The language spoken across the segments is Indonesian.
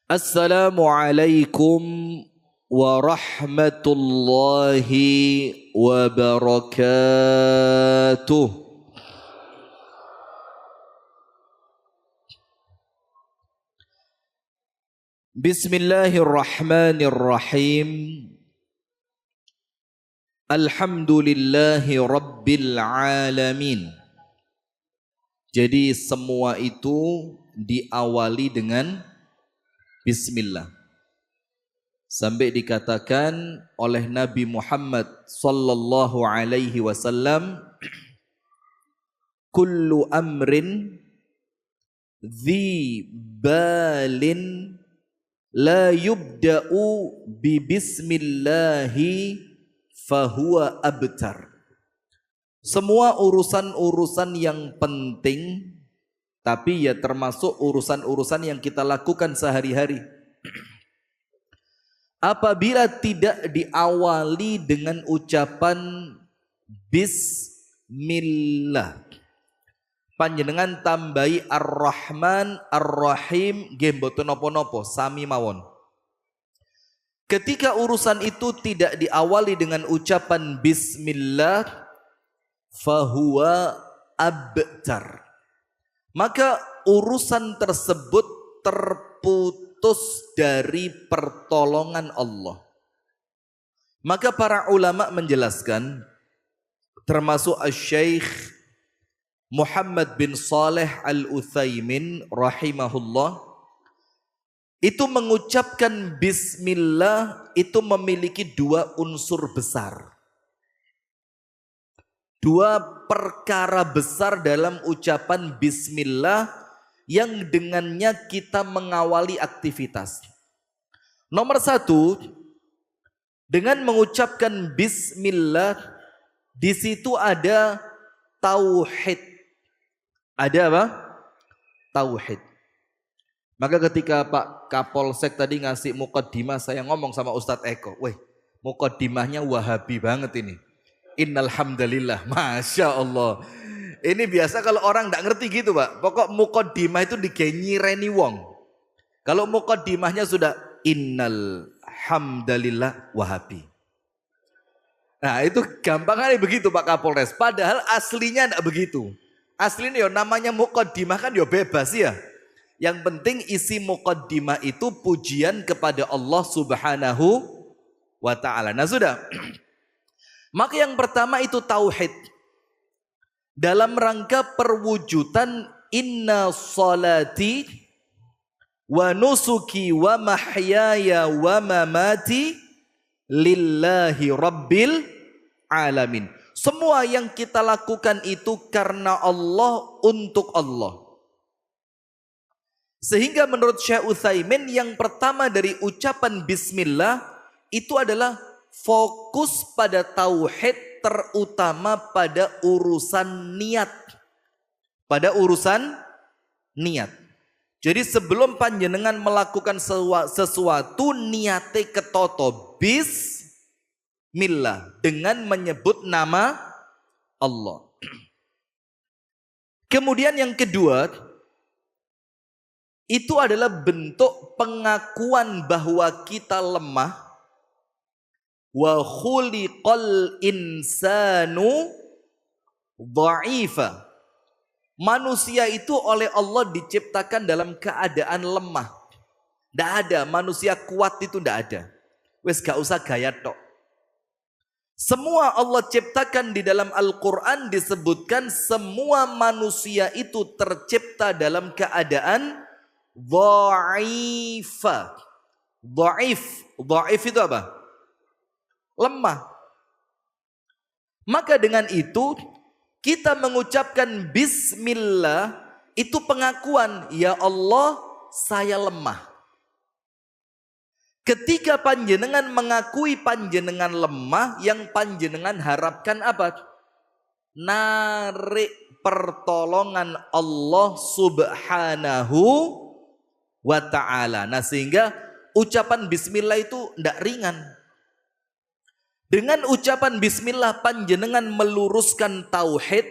Assalamualaikum warahmatullahi wabarakatuh. Bismillahirrahmanirrahim. Alhamdulillahi rabbil alamin. Jadi semua itu diawali dengan Bismillah. Sampai dikatakan oleh Nabi Muhammad sallallahu alaihi wasallam, kullu amrin dhi balin la yubda'u bi bismillahi fahuwa abtar. Semua urusan-urusan yang penting, tapi ya termasuk urusan-urusan yang kita lakukan sehari-hari, apabila tidak diawali dengan ucapan Bismillah, panjenengan tambahi Ar-Rahman Ar-Rahim nggih mboten napa-napa, sami mawon. Ketika urusan itu tidak diawali dengan ucapan Bismillah, fahuwa abtar, maka urusan tersebut terputus dari pertolongan Allah. Maka para ulama menjelaskan, termasuk Asy-Syaikh Muhammad bin Shalih Al-Utsaimin rahimahullah, itu mengucapkan Bismillah itu memiliki dua unsur besar, dua perkara besar dalam ucapan Bismillah yang dengannya kita mengawali aktivitas. Nomor satu, dengan mengucapkan Bismillah, di situ ada tauhid. Ada apa? Tauhid. Maka ketika Pak Kapolsek tadi ngasih mukaddimah, saya ngomong sama Ustadz Eko, weh, mukaddimahnya wahabi banget ini. Innalhamdulillah, Masya Allah. Ini biasa kalau orang tidak ngerti gitu Pak. Pokok mukaddimah itu digenyireni wong. Kalau mukaddimahnya sudah innalhamdulillah wahabi. Nah itu gampang kali begitu Pak Kapolres. Padahal aslinya tidak begitu. Aslinya ya namanya mukaddimah kan ya bebas ya. Yang penting isi mukaddimah itu pujian kepada Allah Subhanahu wa ta'ala. Nah sudah. Maka yang pertama itu tauhid. Dalam rangka perwujudan inna salati wa nusuki wa mahyaya wa mamati lillahi rabbil alamin. Semua yang kita lakukan itu karena Allah, untuk Allah. Sehingga menurut Syekh Utsaimin, yang pertama dari ucapan Bismillah itu adalah fokus pada tauhid, terutama pada urusan niat. Pada urusan niat. Jadi sebelum panjenengan melakukan sesuatu, niate ketoto Bismillah dengan menyebut nama Allah. Kemudian yang kedua, itu adalah bentuk pengakuan bahwa kita lemah. Wa khuliqal insanu dha'ifa. Manusia itu oleh Allah diciptakan dalam keadaan lemah. Tidak ada manusia kuat, itu tidak ada. Wes gak usah gaya tok. Semua Allah ciptakan di dalam Al-Quran disebutkan semua manusia itu tercipta dalam keadaan dha'ifa. Dha'if itu apa? Lemah. Maka dengan itu kita mengucapkan Bismillah itu pengakuan, ya Allah saya lemah. Ketika panjenengan mengakui panjenengan lemah, yang panjenengan harapkan apa? Narik pertolongan Allah Subhanahu wa ta'ala. Nah sehingga ucapan Bismillah itu tidak ringan. Dengan ucapan Bismillah panjenengan meluruskan tauhid.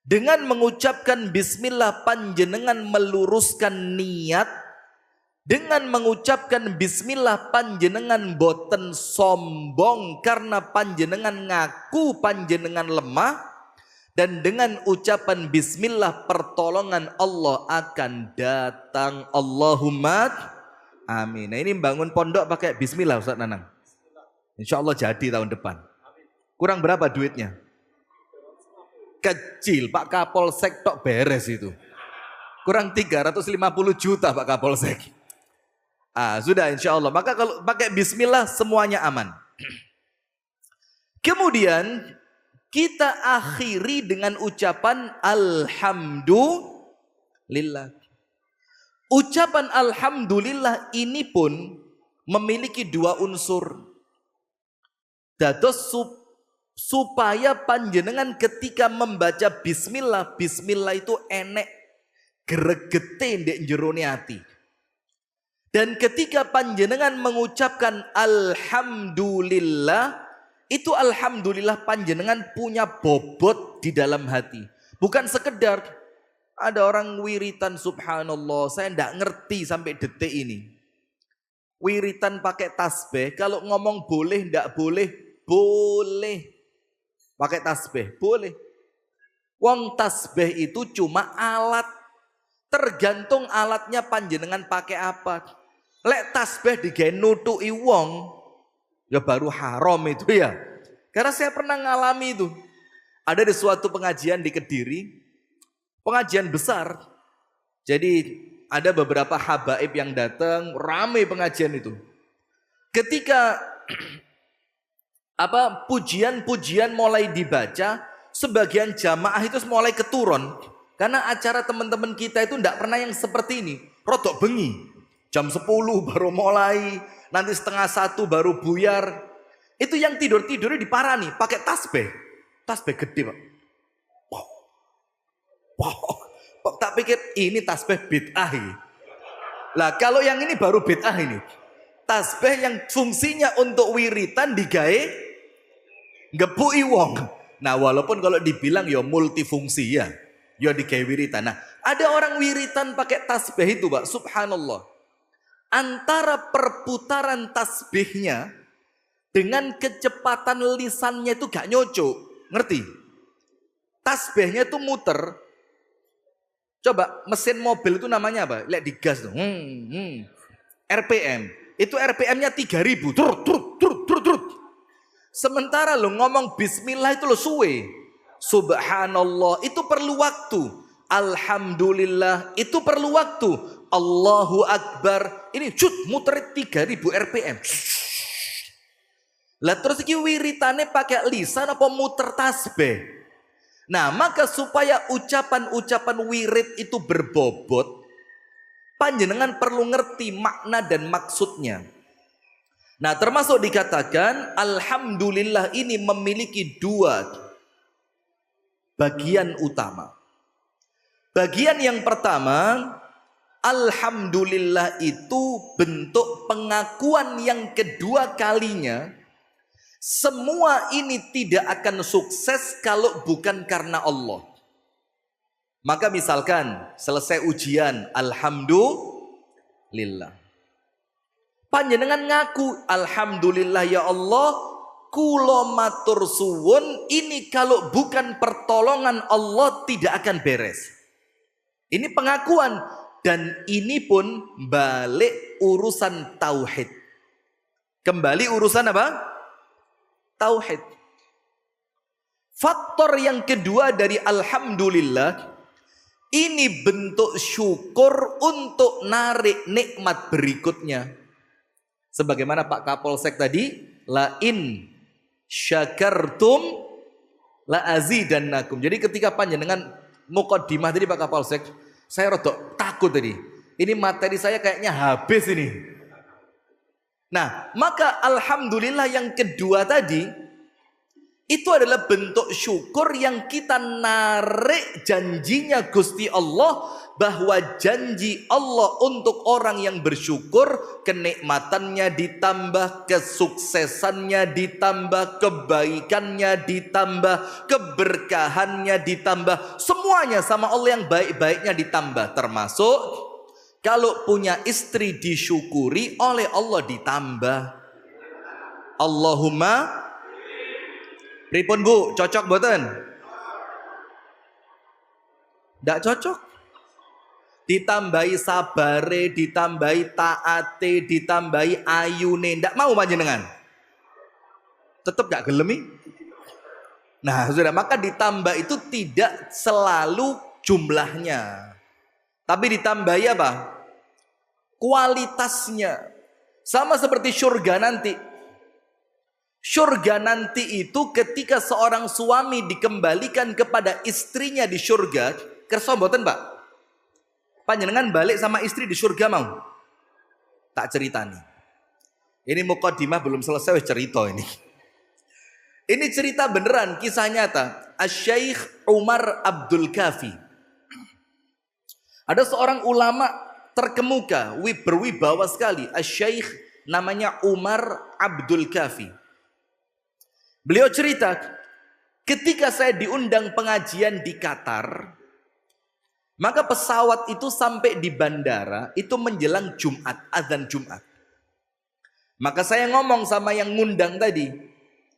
Dengan mengucapkan Bismillah panjenengan meluruskan niat. Dengan mengucapkan bismillah panjenengan boten sombong karena panjenengan ngaku panjenengan lemah. Dan dengan ucapan bismillah pertolongan Allah akan datang. Allahumma amin. Nah ini bangun pondok pakai bismillah Ustaz Nanang. Insya Allah jadi tahun depan. Kurang berapa duitnya? Kecil, Pak Kapolsek tok beres itu. Kurang 350 juta Pak Kapolsek. Sudah insya Allah. Maka kalau pakai bismillah semuanya aman. Kemudian kita akhiri dengan ucapan alhamdulillah. Ucapan alhamdulillah ini pun memiliki dua unsur. Dados supaya panjenengan ketika membaca bismillah, bismillah itu enek gregete ndek jerone ati. Dan ketika panjenengan mengucapkan alhamdulillah, itu alhamdulillah panjenengan punya bobot di dalam hati. Bukan sekedar ada orang wiritan subhanallah, saya tidak ngerti sampai detik ini. Wiritan pakai tasbih, kalau ngomong boleh tidak boleh, boleh. Pakai tasbih, boleh. Wong tasbih itu cuma alat. Tergantung alatnya panjenengan pakai apa. Lek tasbih digawe nutuki wong, ya baru haram itu ya. Karena saya pernah ngalami itu. Ada di suatu pengajian di Kediri, pengajian besar. Jadi ada beberapa habaib yang datang, ramai pengajian itu. Ketika pujian-pujian mulai dibaca, sebagian jamaah itu mulai keturun. Karena acara teman-teman kita itu tidak pernah yang seperti ini. Rodok bengi. Jam 10 baru mulai, nanti setengah 1 baru buyar. Itu yang tidur-tidurnya diparani, pakai tasbih. Tasbih gede Pak. Wow. Tak pikir ini tasbih bid'ah. Lah kalau yang ini baru bid'ah ini. Tasbih yang fungsinya untuk wiritan digawe ngepuki wong. Nah walaupun kalau dibilang ya multifungsi ya. Ya digawe wiritan. Nah ada orang wiritan pakai tasbih itu Pak, subhanallah. Antara perputaran tasbihnya dengan kecepatan lisannya itu gak nyocok. Ngerti? Tasbihnya itu muter. Coba mesin mobil itu namanya apa? Lihat di gas tuh. RPM. Itu RPM-nya 3000. Trut. Sementara lo ngomong bismillah itu lo suwe. Subhanallah itu perlu waktu. Alhamdulillah itu perlu waktu. Allahu Akbar ini muter 3000 RPM. Lah terus iki wiritane pakai lisan apa muter tasbih. Nah maka supaya ucapan-ucapan wirid itu berbobot, panjenengan perlu ngerti makna dan maksudnya. Nah termasuk dikatakan alhamdulillah ini memiliki dua bagian utama. Bagian yang pertama, alhamdulillah itu bentuk pengakuan yang kedua kalinya. Semua ini tidak akan sukses kalau bukan karena Allah. Maka misalkan selesai ujian, alhamdulillah. Panjenengan ngaku, alhamdulillah ya Allah, kula matur suwun, ini kalau bukan pertolongan Allah tidak akan beres. Ini pengakuan. Dan ini pun balik urusan tauhid. Kembali urusan apa? Tauhid. Faktor yang kedua dari alhamdulillah, ini bentuk syukur untuk narik nikmat berikutnya. Sebagaimana Pak Kapolsek tadi, la in syakartum la azidannakum. Jadi ketika panjenengan muqaddimah tadi Pak Kapolsek, saya rodok takut tadi. Ini materi saya kayaknya habis ini. Nah, maka alhamdulillah yang kedua tadi, itu adalah bentuk syukur yang kita narik janjinya Gusti Allah. Bahwa janji Allah untuk orang yang bersyukur, kenikmatannya ditambah, kesuksesannya ditambah, kebaikannya ditambah, keberkahannya ditambah. Semuanya sama Allah yang baik-baiknya ditambah. Termasuk Kalau punya istri disyukuri, oleh Allah ditambah. Allahumma pripun Bu, cocok mboten? Ndak cocok. Ditambahi sabare, ditambahi taate, ditambahi ayune, ndak mau panjenengan. Tetap gak gelemi. Nah, sudah, maka ditambah itu tidak selalu jumlahnya. Tapi ditambahi apa? Kualitasnya. Sama seperti surga nanti. Surga nanti itu ketika seorang suami dikembalikan kepada istrinya di surga, kersa mboten, Pak? Panjenengan balik sama istri di surga mau? Tak ceritani. Ini mukadimah belum selesai cerita ini. Ini cerita beneran, kisah nyata. Asy-Syaikh Umar Abdul Kafi. Ada seorang ulama terkemuka, berwibawa sekali. Asy-Syaikh namanya Umar Abdul Kafi. Beliau cerita, ketika saya diundang pengajian di Qatar, maka pesawat itu sampai di bandara, itu menjelang Jumat, azan Jumat. Maka saya ngomong sama yang ngundang tadi,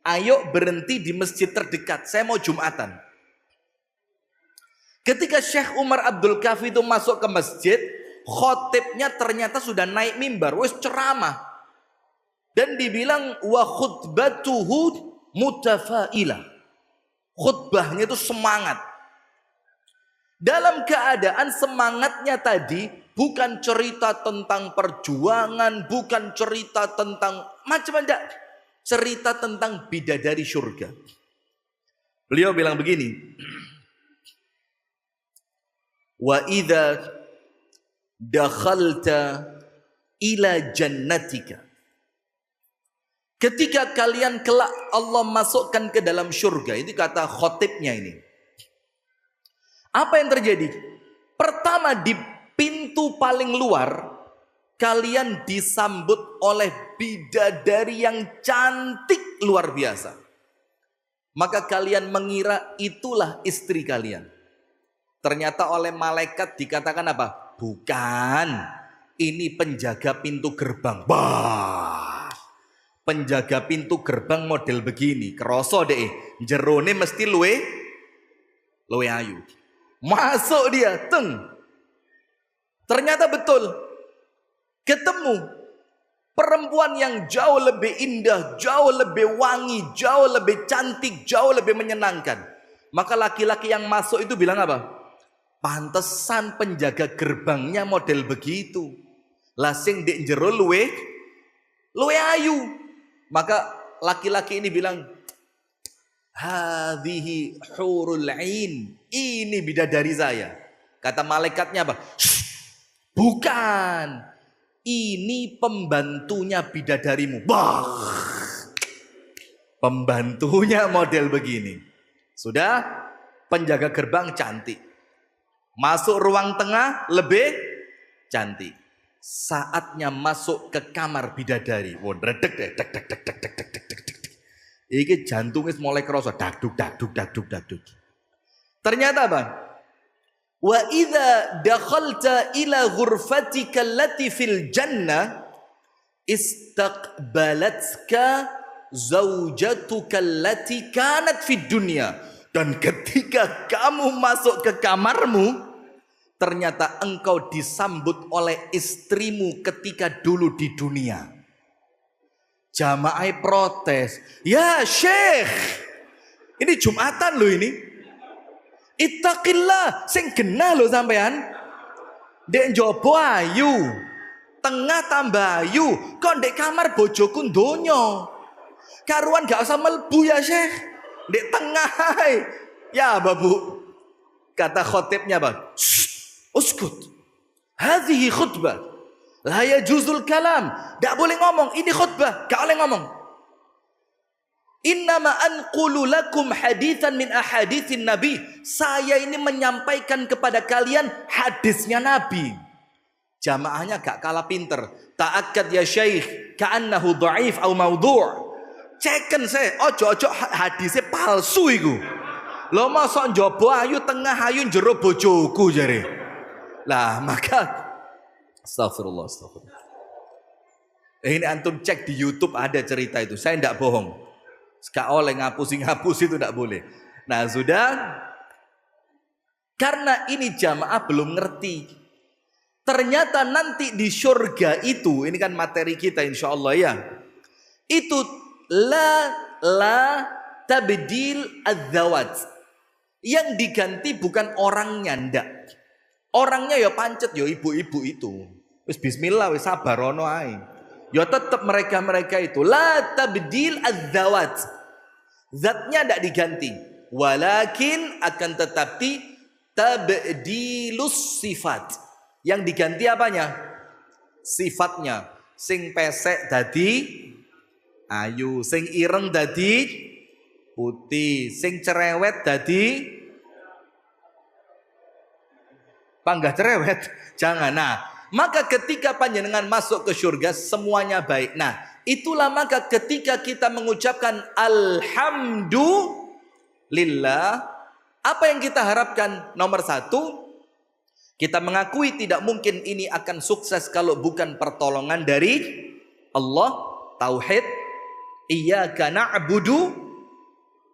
ayo berhenti di masjid terdekat, saya mau Jumatan. Ketika Syekh Umar Abdul Kafi itu masuk ke masjid, khotibnya ternyata sudah naik mimbar, wis ceramah. Dan dibilang wa khutbatuhu mutafailah. Khutbahnya itu semangat. Dalam keadaan semangatnya tadi bukan cerita tentang perjuangan, bukan cerita tentang macam-macam, cerita tentang bidadari surga. Beliau bilang begini, wa idza dakhalta ila jannatika, ketika kalian kelak Allah masukkan ke dalam surga, itu kata khotibnya ini. Apa yang terjadi? Pertama, di pintu paling luar kalian disambut oleh bidadari yang cantik luar biasa. Maka kalian mengira itulah istri kalian. Ternyata oleh malaikat dikatakan apa? Bukan. Ini penjaga pintu gerbang. Bah. Penjaga pintu gerbang model begini. Keroso deh. Jerone mesti luwe ayu. Masuk dia. Teng. Ternyata betul. Ketemu perempuan yang jauh lebih indah, jauh lebih wangi, jauh lebih cantik, jauh lebih menyenangkan. Maka laki-laki yang masuk itu bilang apa? Pantesan penjaga gerbangnya model begitu. Lasing dek jero luwe ayu. Maka laki-laki ini bilang, hadhihi hurul ain. Ini bidadari saya. Kata malaikatnya apa? Bukan. Ini pembantunya bidadarimu. Bah. Pembantunya model begini. Sudah, penjaga gerbang cantik. Masuk ruang tengah lebih cantik. Saatnya masuk ke kamar bidadari. Wah, redek deh, dek. Iki jantungnya mulai kerasa dakduk. Ternyata apa? Wa idza dakhalta ila ghurfatika allati fil jannah istaqbalatka zaujatuka allati kanat fid dunya. Dan ketika kamu masuk ke kamarmu, ternyata engkau disambut oleh istrimu ketika dulu di dunia. Jamaah protes. Ya Syekh, ini Jumatan loh ini. Ittaqillah, sing genah loh sampean. Dek njobo ayu, tengah tambah ayu, kok dek kamar bojoku ndonyo. Karuan gak usah melbu ya Syekh. Dek tengah. Ya babu. Kata khotibnya apa? Uskut. Hadhihi khutbah. La yajuzul kalam. Gak boleh ngomong. Ini khutbah. Gak boleh ngomong. Innama anqulu lakum hadithan min ahadithin Nabi. Saya ini menyampaikan kepada kalian hadisnya Nabi. Jamaahnya gak kalah pinter. Ta'akkad ya Syekh. Ka'annahu dha'if au maudhu'. Ceken saya. Ojo hadisnya palsu iku. Lo masa njobo ayu tengah ayu jero bojoku jare. Lah maka Astagfirullah, astagfirullah. Ini antum cek di YouTube ada cerita itu. Saya tidak bohong. Gak oleh ngapus itu tidak boleh. Nah sudah. Karena ini jamaah belum ngerti. Ternyata nanti di surga itu, ini kan materi kita insya Allah ya. Itu la tabdil adzawat. Yang diganti bukan orangnya, ndak. Orangnya ya pancet, ya ibu-ibu itu. Wis bismillah, wis sabar ono ae. Ya tetap mereka itu la tabdil adzawat. Zatnya tidak diganti. Walakin akan tetapi tabdilus sifat. Yang diganti apanya? Sifatnya. Sing pesek dadi ayu, sing ireng dadi putih, sing cerewet dadi panggah cerewet. Jangan. Nah, maka ketika panjenengan masuk ke surga semuanya baik. Nah, itulah maka ketika kita mengucapkan alhamdulillah, apa yang kita harapkan? Nomor satu, kita mengakui tidak mungkin ini akan sukses kalau bukan pertolongan dari Allah. Tauhid, iyyaka na'budu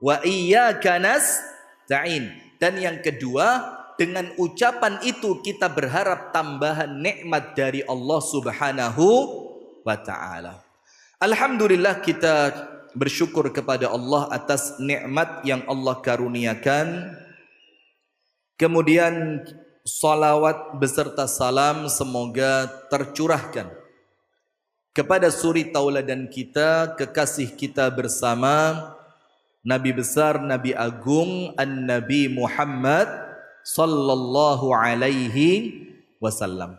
wa iyyaka nasta'in. Dan yang kedua, dengan ucapan itu kita berharap tambahan nikmat dari Allah Subhanahu wa ta'ala. Alhamdulillah kita bersyukur kepada Allah atas nikmat yang Allah karuniakan. Kemudian salawat beserta salam semoga tercurahkan kepada suri tauladan kita, kekasih kita bersama, Nabi besar, Nabi agung, An-Nabi Muhammad sallallahu alaihi wasallam.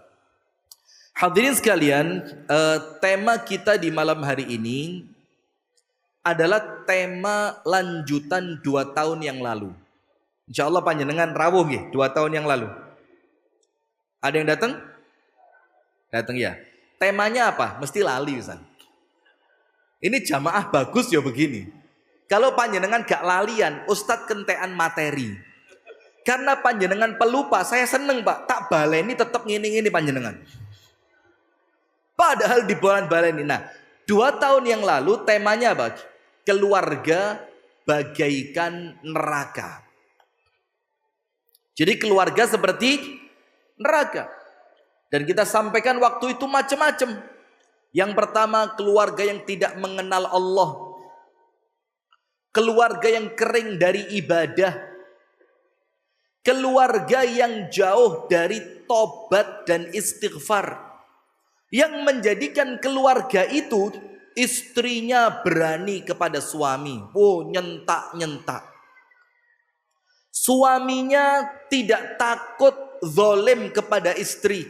Hadirin sekalian, tema kita di malam hari ini adalah tema lanjutan 2 tahun yang lalu. Insya Allah panjenengan rawuh ya, 2 tahun yang lalu. Ada yang datang? Datang ya. Temanya apa? Mesti lali Ustaz. Ini jamaah bagus ya begini. Kalau panjenengan gak lalian, Ustadz kentean materi. Karena panjenengan pelupa, saya seneng Pak, tak baleni tetap ngini-ngini panjenengan. Padahal di bulan baleni. Nah, 2 tahun yang lalu temanya apa? Keluarga bagaikan neraka. Jadi keluarga seperti neraka. Dan kita sampaikan waktu itu macam-macam. Yang pertama, keluarga yang tidak mengenal Allah. Keluarga yang kering dari ibadah. Keluarga yang jauh dari tobat dan istighfar. Yang menjadikan keluarga itu istrinya berani kepada suami. Oh, nyentak-nyentak. Suaminya tidak takut zalim kepada istri.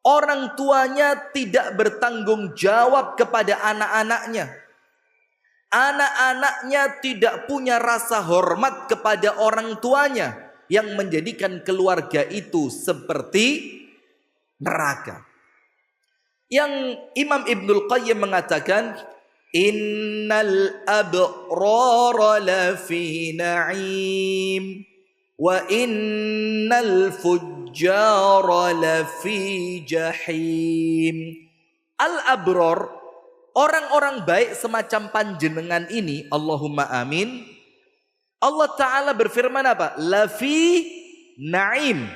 Orang tuanya tidak bertanggung jawab kepada anak-anaknya. Anak-anaknya tidak punya rasa hormat kepada orang tuanya, yang menjadikan keluarga itu seperti neraka. Yang Imam Ibnul Qayyim mengatakan, innal abrara lafi na'im wa innal fujjara lafi jahim. Al-abrar, orang-orang baik semacam panjenengan ini, Allahumma amin. Allah Ta'ala berfirman apa? Lafi na'im.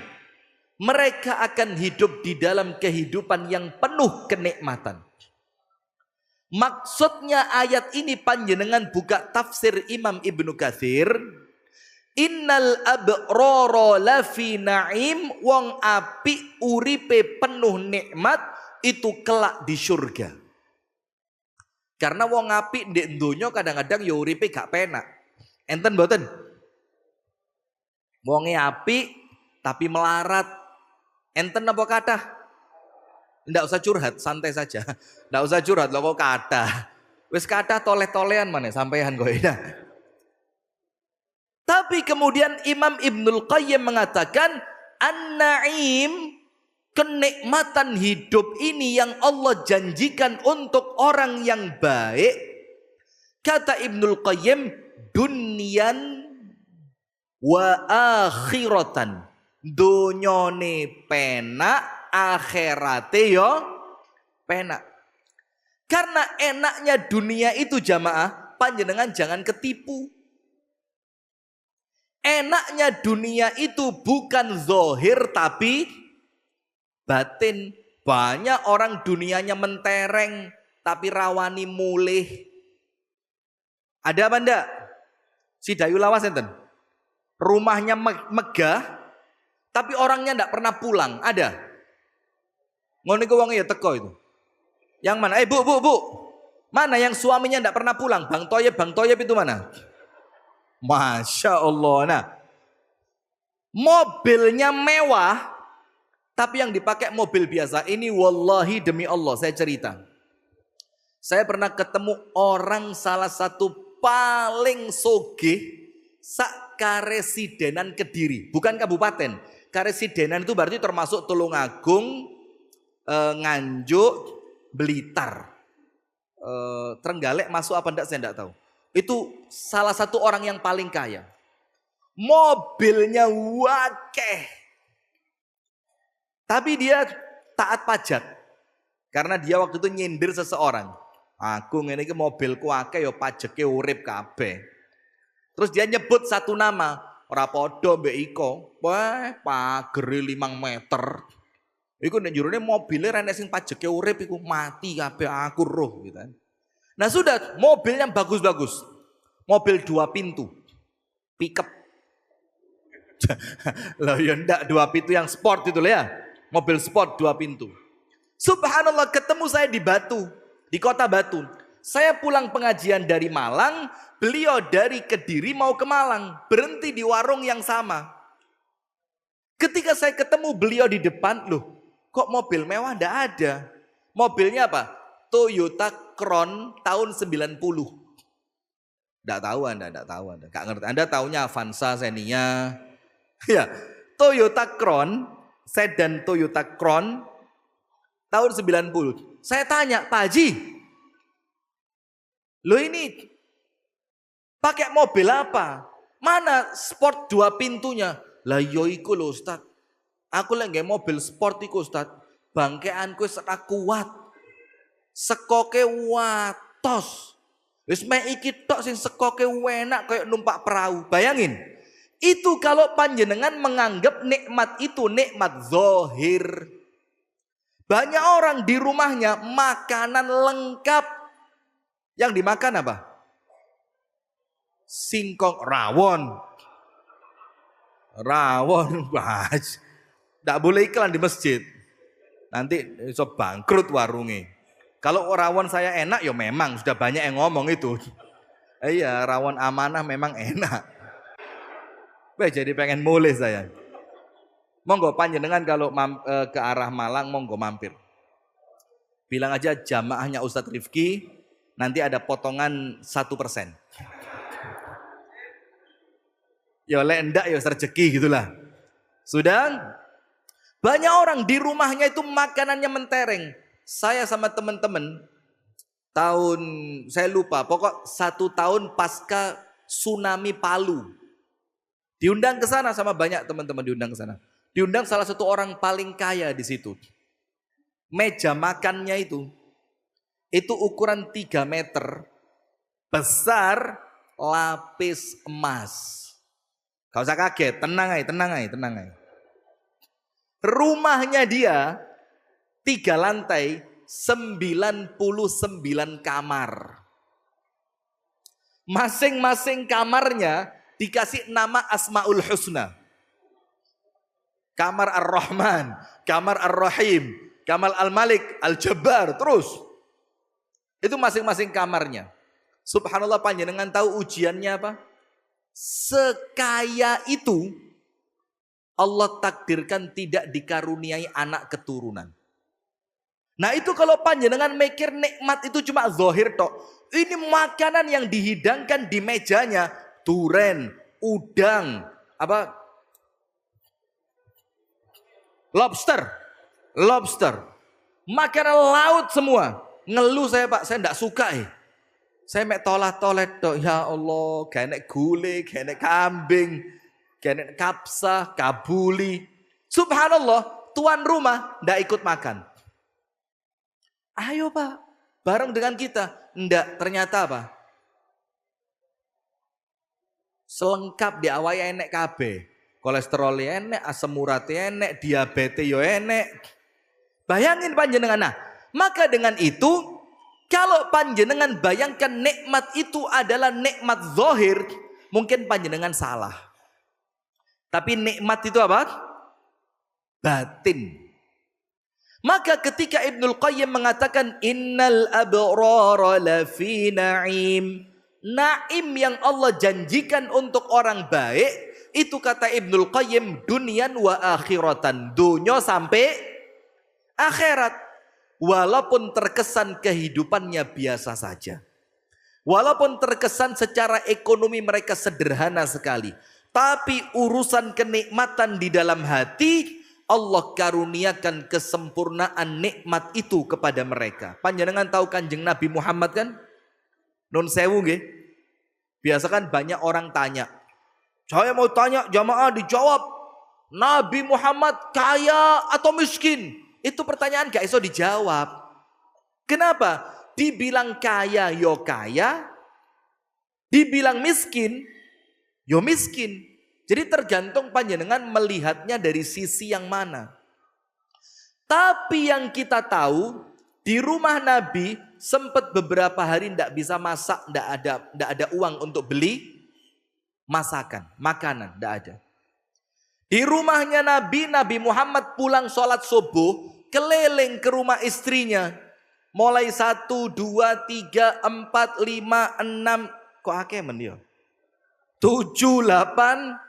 Mereka akan hidup di dalam kehidupan yang penuh kenikmatan. Maksudnya ayat ini panjenengan buka tafsir Imam Ibnu Katsir. Innal abrara lafi na'im. Wong api uripe penuh nikmat itu kelak di surga. Karena wong apik ndek donya kadang-kadang ya uripe gak penak. Enten mboten? Wonge apik tapi melarat. Enten apa kathah? Ndak usah curhat, santai saja. Ndak usah curhat lho kok kathah. Wis kathah toleh-tolehan maneh sampean kok ya. Tapi kemudian Imam Ibnul Qayyim mengatakan an-na'im, kenikmatan hidup ini yang Allah janjikan untuk orang yang baik. Kata Ibnul Qayyim, dunyan wa akhiratan. Donyone penak, akhirate yo penak. Karena enaknya dunia itu jamaah, panjenengan jangan ketipu. Enaknya dunia itu bukan zohir tapi batin. Banyak orang dunianya mentereng tapi rawani mulih. Ada apa ndak? Si Dayu lawas enten. Rumahnya megah tapi orangnya ndak pernah pulang. Ada? Ngono iku wong ya teko itu. Yang mana? Bu. Mana yang suaminya tidak pernah pulang? Bang Toyib itu mana? Masya Allah. Nah, mobilnya mewah, tapi yang dipakai mobil biasa. Ini wallahi demi Allah saya cerita. Saya pernah ketemu orang salah satu paling sogih sak Karesidenan Kediri. Bukan kabupaten. Karesidenan itu berarti termasuk Tulungagung, Nganjuk, Blitar, Trenggalek masuk apa enggak saya enggak tahu. Itu salah satu orang yang paling kaya. Mobilnya wakeh. Tapi dia taat pajak. Karena dia waktu itu nyindir seseorang. Aku ngene iki mobilku akeh ya pajake urip kabeh. Terus dia nyebut satu nama, ora padha mbek iko. Wah, pagere 5 meter. Iku nek jurune mobilnya rene sing pajeke urip iku mati kabeh aku roh gitu kan. Nah sudah, mobilnya bagus-bagus. Mobil 2 pintu. Pickup. Lah ya ndak 2 pintu yang sport itu ya. Mobil sport 2 pintu. Subhanallah, ketemu saya di Batu, di kota Batu. Saya pulang pengajian dari Malang, beliau dari Kediri mau ke Malang, berhenti di warung yang sama. Ketika saya ketemu beliau di depan, loh, kok mobil mewah enggak ada? Mobilnya apa? Toyota Crown tahun 90. Enggak tahu Anda, enggak ngerti. Anda taunya Avanza, Xenia. Ya, Toyota Crown, sedan Toyota Crown tahun 90. Saya tanya, Pak Haji, lo ini pakai mobil apa? Mana sport 2 pintunya? Lah yo iku lho Ustaz. Aku lagi nggak mobil sport iku Ustaz. Bangkeanku ora kuat. Sekoke watos. Wis mek iki tok sing sekoke enak kayak numpak perahu. Bayangin. Itu kalau panjenengan menganggap nikmat itu nikmat zahir. Banyak orang di rumahnya makanan lengkap. Yang dimakan apa? Singkong, rawon. Bahas. Tidak boleh iklan di masjid. Nanti bisa bangkrut warungnya. Kalau rawon saya enak, ya memang sudah banyak yang ngomong itu. Iya, rawon amanah memang enak. Jadi pengen mulai saya. Monggo panjenengan kalau ke arah Malang, monggo mampir. Bilang aja jamaahnya Ustadz Rifki, nanti ada potongan 1%. Ya oleh enggak ya rezeki gitulah. Sudah? Banyak orang di rumahnya itu makanannya mentereng. Saya sama teman-teman tahun saya lupa, pokok 1 tahun pasca tsunami Palu. Diundang ke sana sama banyak teman-teman diundang ke sana. Diundang salah satu orang paling kaya di situ. Meja makannya itu ukuran 3 meter, besar, lapis emas. Gak usah kaget, tenang aja. Rumahnya dia 3 lantai, 99 kamar. Masing-masing kamarnya dikasih nama Asmaul Husna. Kamar Ar-Rahman, kamar Ar-Rahim, kamar Al-Malik, Al-Jabbar, terus. Itu masing-masing kamarnya. Subhanallah, panjenengan tahu ujiannya apa? Sekaya itu Allah takdirkan tidak dikaruniai anak keturunan. Nah itu kalau panjenengan mikir nikmat itu cuma zahir tok. Ini makanan yang dihidangkan di mejanya, duren, udang, apa? Lobster. Makanan laut semua. Ngeluh saya Pak, saya enggak suka Saya mek tolet tok, ya Allah, genek gulai, genek kambing, genek kapsah, kabuli. Subhanallah, tuan rumah ndak ikut makan. Ayo Pak, bareng dengan kita. Ndak, ternyata apa? Selengkap di awal enek kabeh. Kolesterol enek, asam urat enek, diabetes yo enek. Bayangin panjenengan. Nah, maka dengan itu, kalau panjenengan bayangkan nikmat itu adalah nikmat zahir, mungkin panjenengan salah. Tapi nikmat itu apa? Batin. Maka ketika Ibnul Qayyim mengatakan innal abrara lafi na'im, naim yang Allah janjikan untuk orang baik, itu kata Ibnul Qayyim dunian wa akhiratan, dunia sampai akhirat. Walaupun terkesan kehidupannya biasa saja, walaupun terkesan secara ekonomi mereka sederhana sekali, tapi urusan kenikmatan di dalam hati Allah karuniakan kesempurnaan nikmat itu kepada mereka. Panjenengan tahu Kanjeng Nabi Muhammad kan? Nun sewu nggih. Biasa kan banyak orang tanya. Saya mau tanya jamaah dijawab. Nabi Muhammad kaya atau miskin? Itu pertanyaan gak iso dijawab. Kenapa? Dibilang kaya yo kaya, dibilang miskin yo miskin. Jadi tergantung panjenengan melihatnya dari sisi yang mana. Tapi yang kita tahu, di rumah Nabi sempat beberapa hari tidak bisa masak, tidak ada uang untuk beli masakan, makanan, tidak ada. Di rumahnya Nabi Muhammad pulang sholat subuh, keliling ke rumah istrinya. Mulai 1, 2, 3, 4, 5, 6, kok akeh men yo? 7, 8,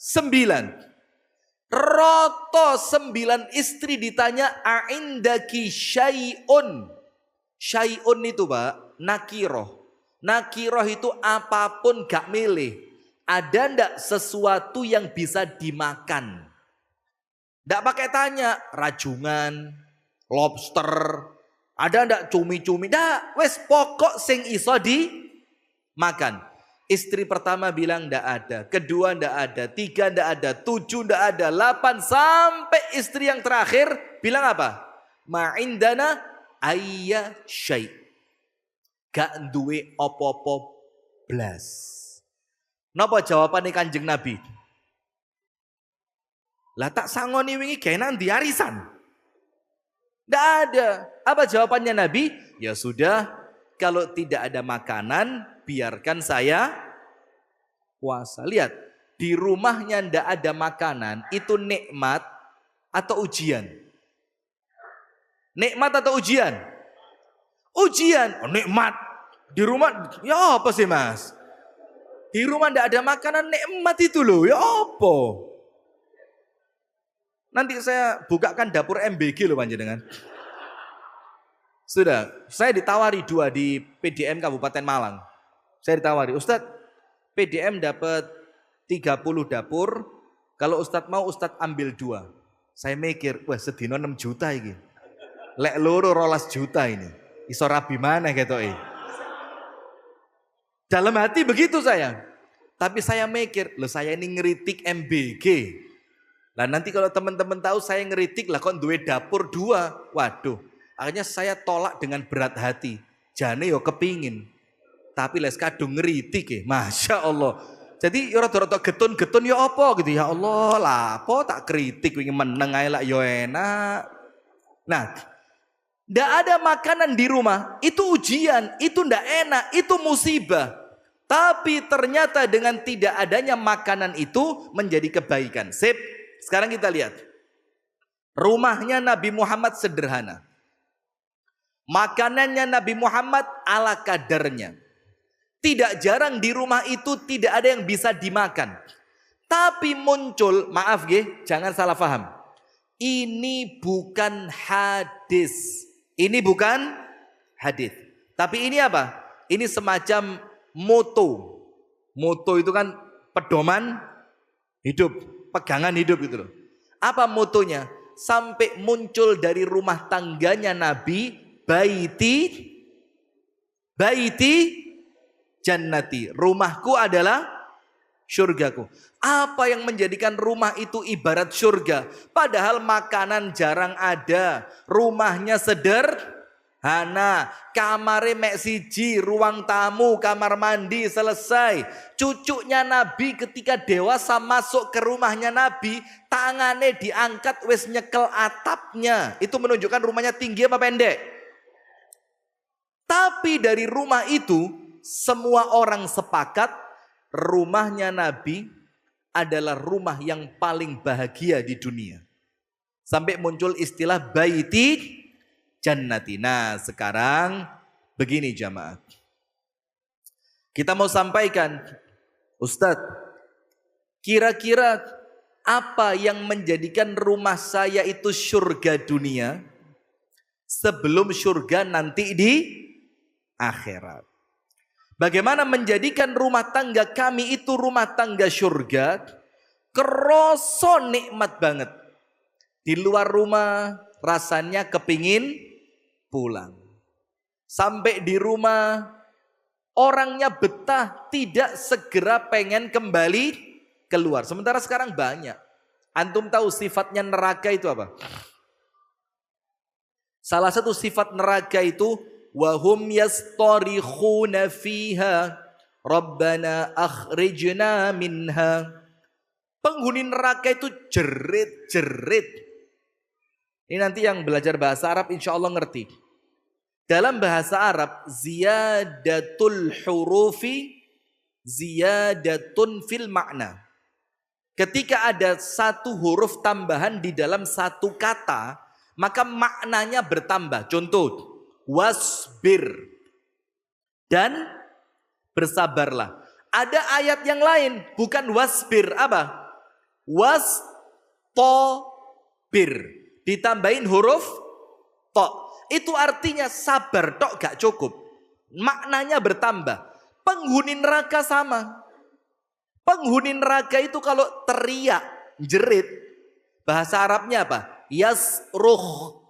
9. Roto 9 istri ditanya aindaki syai'un. Syai'un itu Pak, nakiroh. Nakiroh itu apapun gak milih. Ada ndak sesuatu yang bisa dimakan? Ndak pakai tanya, rajungan, lobster, ada ndak cumi-cumi? Ndak, wes pokok sing iso dimakan. Istri pertama bilang ndak ada, kedua ndak ada, 3 ndak ada, 7 ndak ada, 8 sampai istri yang terakhir bilang apa? Ma'indana ayya syai'. Gak duwe opo-opo blas. Napa jawabane Kanjeng Nabi? Lah tak sangoni wingi gaenan di arisan. Ndak ada. Apa jawabannya Nabi? Ya sudah, kalau tidak ada makanan, biarkan saya puasa. Lihat, di rumahnya ndak ada makanan, itu nikmat atau ujian? Nikmat atau ujian? Ujian. Oh, nikmat. Di rumah, ya apa sih Mas? Di rumah ndak ada makanan, nikmat itu loh, ya apa? Nanti saya bukakan dapur MBG loh panjenengan. Sudah, saya ditawari 2 di PDM Kabupaten Malang. Saya ditawari, Ustadz, PDM dapat 30 dapur, kalau Ustadz mau Ustadz ambil 2. Saya mikir, wah sedino 6 juta ini. Lek loro 12 juta ini. Iso rabi mana gitu Dalam hati begitu saya. Tapi saya mikir, loh saya ini ngeritik MBG. Lah nanti kalau teman-teman tahu saya ngeritik lah kok duwe dapur 2. Waduh, akhirnya saya tolak dengan berat hati. Jane yo kepingin. Tapi les kadung ngeritik ya, Masya Allah. Jadi rada-rada getun-getun ya apa gitu. Ya Allah lah, apa tak kritik wingi meneng ae lah yo enak. Nah, ndak ada makanan di rumah, itu ujian, itu ndak enak, itu musibah. Tapi ternyata dengan tidak adanya makanan itu menjadi kebaikan. Sip, sekarang kita lihat. Rumahnya Nabi Muhammad sederhana. Makanannya Nabi Muhammad ala kadarnya. Tidak jarang di rumah itu tidak ada yang bisa dimakan. Tapi muncul, maaf nggih, jangan salah paham. Ini bukan hadis. Ini bukan hadis. Tapi ini apa? Ini semacam moto. Moto itu kan pedoman hidup, pegangan hidup gitu loh. Apa motonya? Sampai muncul dari rumah tangganya Nabi, baiti jannati. Rumahku adalah syurgaku. Apa yang menjadikan rumah itu ibarat surga? Padahal makanan jarang ada. Rumahnya sederhana. Kamare mek siji, ruang tamu, kamar mandi selesai. Cucunya Nabi ketika dewasa masuk ke rumahnya Nabi, tangannya diangkat wis nyekel atapnya. Itu menunjukkan rumahnya tinggi apa pendek? Tapi dari rumah itu semua orang sepakat rumahnya Nabi adalah rumah yang paling bahagia di dunia. Sampai muncul istilah baiti jannati. Nah, sekarang begini jamaah. Kita mau sampaikan, Ustadz, kira-kira apa yang menjadikan rumah saya itu surga dunia sebelum surga nanti di akhirat? Bagaimana menjadikan rumah tangga kami itu rumah tangga surga? Keroso nikmat banget. Di luar rumah rasanya kepingin pulang. Sampai di rumah orangnya betah, tidak segera pengen kembali keluar. Sementara sekarang banyak. Antum tahu sifatnya neraka itu apa? Salah satu sifat neraka itu wahum yastarikhuna fiha rabbana akhrijna minha. Penghuni neraka itu jerit-jerit. Ini nanti yang belajar bahasa Arab insya Allah ngerti. Dalam bahasa Arab ziyadatul hurufi ziyadatun fil makna. Ketika ada satu huruf tambahan di dalam satu kata, maka maknanya bertambah. Contoh, wasbir dan bersabarlah. Ada ayat yang lain bukan wasbir, apa? Wastobir ditambahin huruf to. Itu artinya sabar tok gak cukup. Maknanya bertambah. Penghuni neraka sama. Penghuni neraka itu kalau teriak, jerit, bahasa Arabnya apa? Yasruh.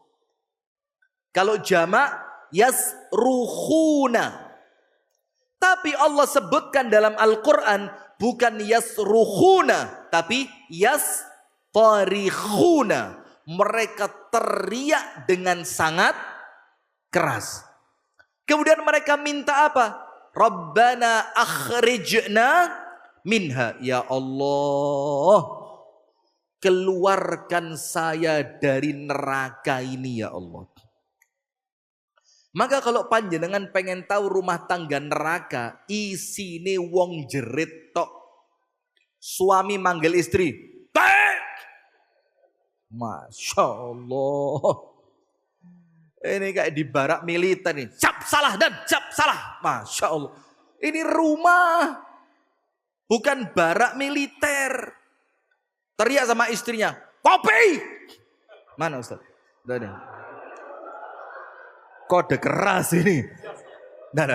Kalau jamak yasruhuna. Tapi Allah sebutkan dalam Al-Quran bukan yasruhuna, tapi yastarihuna. Mereka teriak dengan sangat keras. Kemudian mereka minta apa? Rabbana akhrijna minha. Ya Allah, keluarkan saya dari neraka ini ya Allah. Maka kalau panjenengan pengen tahu rumah tangga neraka, isine wong jerit tok. Suami manggil istri, "Baik!" Masya Allah. Ini kayak di barak militer nih. Cap salah dan cap salah. Masya Allah. Ini rumah, bukan barak militer. Teriak sama istrinya, "Kopi!" Mana Ustaz? Udah ada. Kode keras ini. Nah.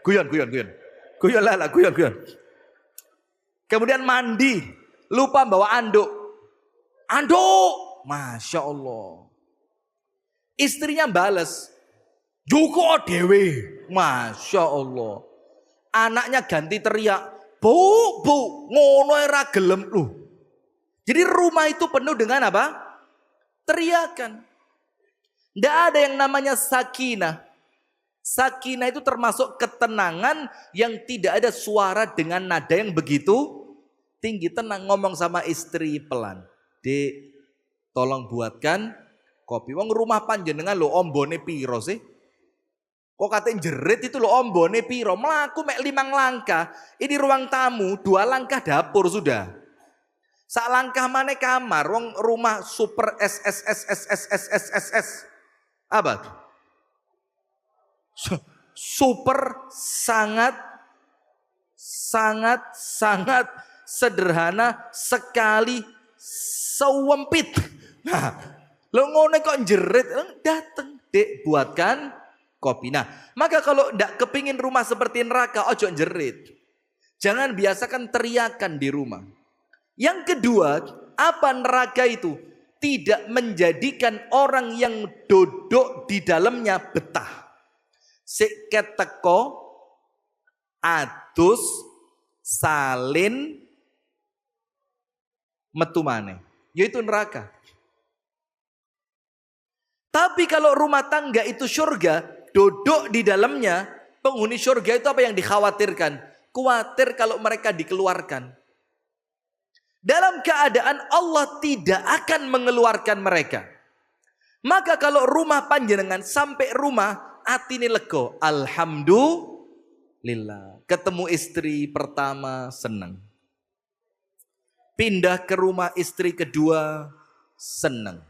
Guyon. Guyon lala. Kemudian mandi. Lupa bawa anduk. Anduk. Masya Allah. Istrinya balas. Juko dewe. Masya Allah. Anaknya ganti teriak. Bu. Ngono era gelem lu. Jadi rumah itu penuh dengan apa? Teriakan. Tidak ada yang namanya sakinah. Sakinah itu termasuk ketenangan yang tidak ada suara dengan nada yang begitu tinggi. Tenang, ngomong sama istri pelan. Dek, tolong buatkan kopi. Wong rumah panjenengan lo ombone piro sih? Kok katanya jerit itu lo ombone piro? Melaku mek 5 langkah. Ini ruang tamu, 2 langkah dapur sudah. Sak langkah mana kamar? Wong rumah super SSSSSSSSS. Apa tuh? Super sangat sederhana sekali sewempit. Nah, lo ngono kok jerit, dateng dek buatkan kopi. Nah, maka kalau ndak kepingin rumah seperti neraka, ojo jerit. Jangan biasakan teriakan di rumah. Yang kedua, apa neraka itu? Tidak menjadikan orang yang duduk di dalamnya betah. Seket teko, adus, salin, metu maneh, yaitu neraka. Tapi kalau rumah tangga itu surga, duduk di dalamnya, penghuni surga itu apa yang dikhawatirkan? Khawatir kalau mereka dikeluarkan. Dalam keadaan Allah tidak akan mengeluarkan mereka. Maka kalau rumah panjenengan sampai rumah, hati ini lego. Alhamdulillah. Ketemu istri pertama senang. Pindah ke rumah istri kedua senang.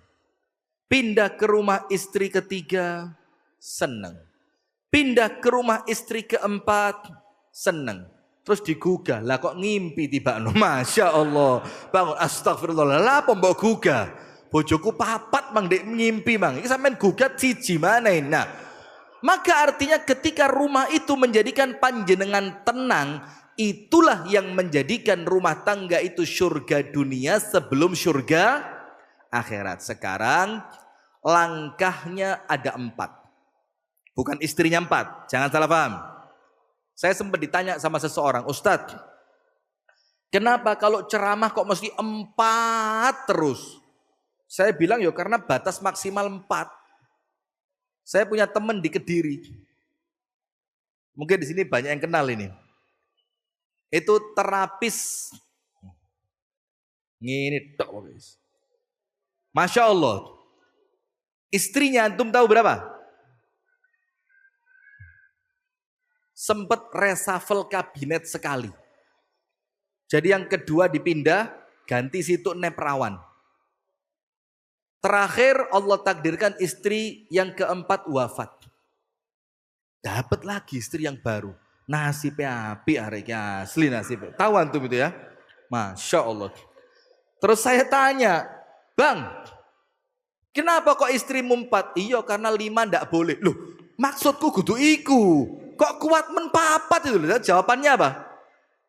Pindah ke rumah istri ketiga, senang. Pindah ke rumah istri keempat, senang. Terus digugah, lah kok ngimpi tiba no, Masya Allah. Bangun, astagfirullah, lah apa mbok gugah? Bojoku papat mang dek ngimpi mang. Ini sampean gugat siji mana ini? Nah, maka artinya ketika rumah itu menjadikan panjenengan tenang, itulah yang menjadikan rumah tangga itu surga dunia sebelum surga akhirat. Sekarang langkahnya ada 4. Bukan istrinya 4. Jangan salah paham. Saya sempat ditanya sama seseorang, Ustadz, kenapa kalau ceramah kok mesti 4 terus? Saya bilang ya karena batas maksimal 4. Saya punya teman di Kediri. Mungkin di sini banyak yang kenal ini. Itu terapis. Ngini tok. Masya Allah. Istrinya antum tahu berapa? Sempat reshuffle kabinet sekali. Jadi yang kedua dipindah, ganti situ neperawan. Terakhir Allah takdirkan istri yang keempat wafat. Dapat lagi istri yang baru. Nasibnya api areknya, asli nasibnya. Tahu antum itu ya? Masya Allah. Terus saya tanya, Bang, kenapa kok istrimu 4? Iya karena 5 ndak boleh. Loh, maksudku kudu iku. Kok kuat menpapat itu? Jawabannya apa?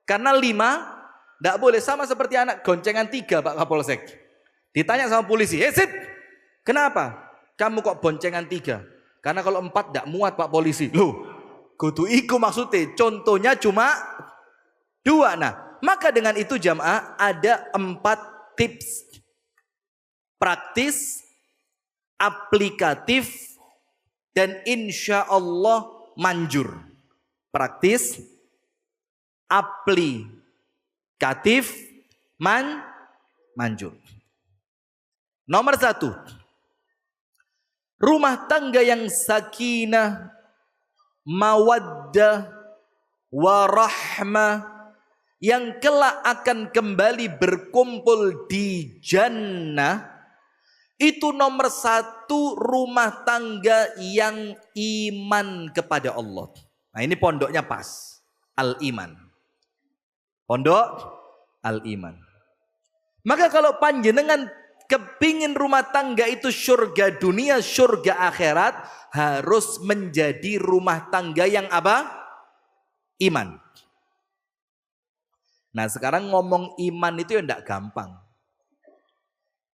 Karena 5 ndak boleh, sama seperti anak goncengan 3 Pak Kapolsek. Ditanya sama polisi, sip, kenapa? Kamu kok boncengan 3? Karena kalau 4 ndak muat Pak polisi. Loh, kudu iku maksudnya. Contohnya cuma 2. Nah, maka dengan itu jamaah ada 4 tips praktis, aplikatif, dan insya Allah manjur. Praktis, aplikatif, manjur. Nomor 1, rumah tangga yang sakinah, mawaddah, warahmah, yang kelak akan kembali berkumpul di jannah, itu nomor 1 rumah tangga yang iman kepada Allah. Nah ini pondoknya pas. Al-iman. Pondok al-iman. Maka kalau panjenengan kepingin rumah tangga itu surga dunia, surga akhirat, harus menjadi rumah tangga yang apa? Iman. Nah sekarang ngomong iman itu ya tidak gampang.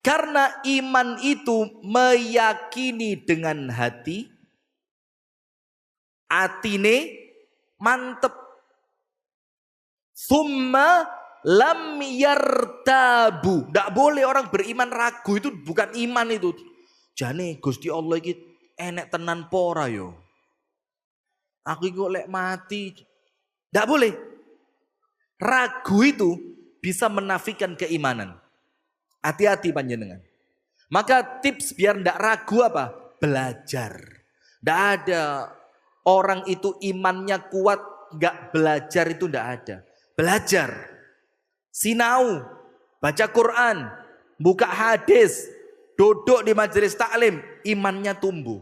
Karena iman itu meyakini dengan hati, atine mantep. Summa lam yartabu. Tidak boleh orang beriman ragu, itu bukan iman itu. Jane Gusti Allah iki enek tenan pora yo. Aku iki lek mati. Tidak boleh. Ragu itu bisa menafikan keimanan. Hati-hati panjenengan. Maka tips biar tidak ragu apa? Belajar. Tidak ada orang itu imannya kuat nggak belajar, itu tidak ada. Belajar, sinau, baca Quran, buka hadis, duduk di majelis taklim, imannya tumbuh.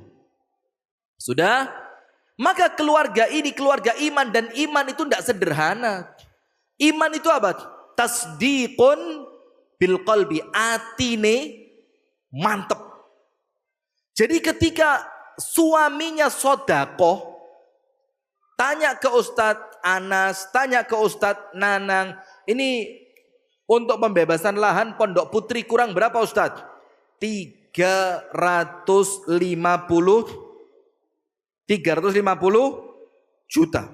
Sudah? Maka keluarga ini keluarga iman, dan iman itu tidak sederhana. Iman itu apa? Tasdiqun bil qalbi, atine mantep. Jadi ketika suaminya sodakoh, tanya ke Ustadz Anas, tanya ke Ustadz Nanang, ini untuk pembebasan lahan Pondok Putri kurang berapa Ustadz? 350 juta.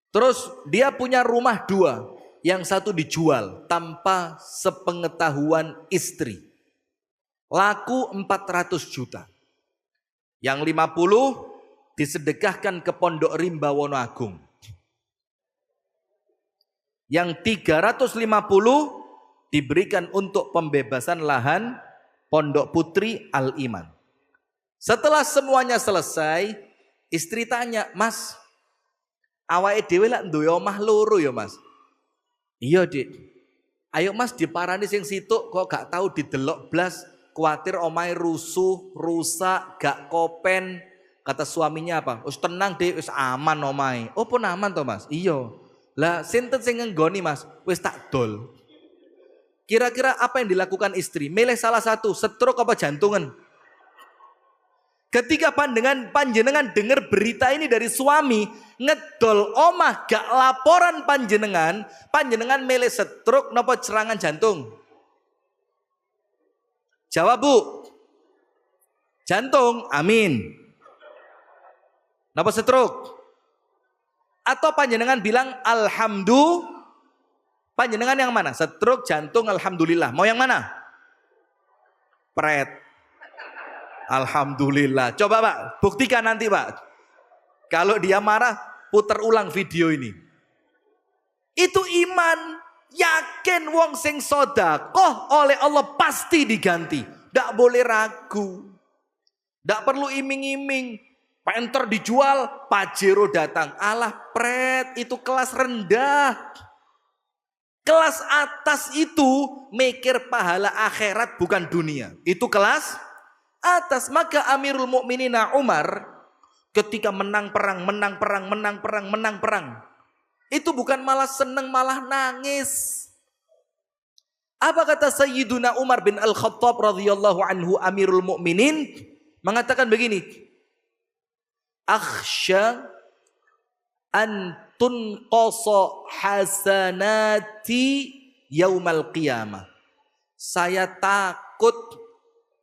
Terus dia punya rumah 2. yang satu dijual tanpa sepengetahuan istri. Laku 400 juta. Yang 50 disedekahkan ke Pondok Rimba Wonoagung. Yang 350 diberikan untuk pembebasan lahan Pondok Putri Al-Iman. Setelah semuanya selesai, istri tanya, "Mas, awake dhewe lak duwe omah loro ya, Mas?" "Iya, Dik." "Ayo Mas diparani sing situk kok gak tahu didelok blas, kuatir omahe rusuh, rusak, gak kopen." Kata suaminya apa? "Wis tenang, Dik, wis aman omahe." "Oh, pun aman toh, Mas?" "Iya." "Lah sinten sing ngenggoni, Mas?" "Wis tak dol." Kira-kira apa yang dilakukan istri? Milih salah satu, stroke apa jantungan? Ketika panjenengan dengar berita ini dari suami, ngedol omah gak laporan panjenengan milih stroke napa serangan jantung? Jawab, Bu. Jantung, amin. Napa stroke? Atau panjenengan bilang alhamdulillah? Panjenengan yang mana? Stroke, jantung, alhamdulillah. Mau yang mana? Pret. Alhamdulillah. Coba Pak, buktikan nanti Pak. Kalau dia marah, putar ulang video ini. Itu iman. Yakin wong sing sedekah oleh Allah pasti diganti. Ndak boleh ragu. Ndak perlu iming-iming. Penter dijual, Pajero datang. Alah pret, itu kelas rendah. Kelas atas itu mikir pahala akhirat bukan dunia. Itu kelas atas. Maka Amirul Mukminin Umar ketika menang perang, itu bukan malah seneng, malah nangis. Apa kata Sayyiduna Umar bin Al-Khattab radhiyallahu anhu, Amirul Mukminin, mengatakan begini, "Akhsha an tunqasa hasanati yaumal qiyamah." Saya takut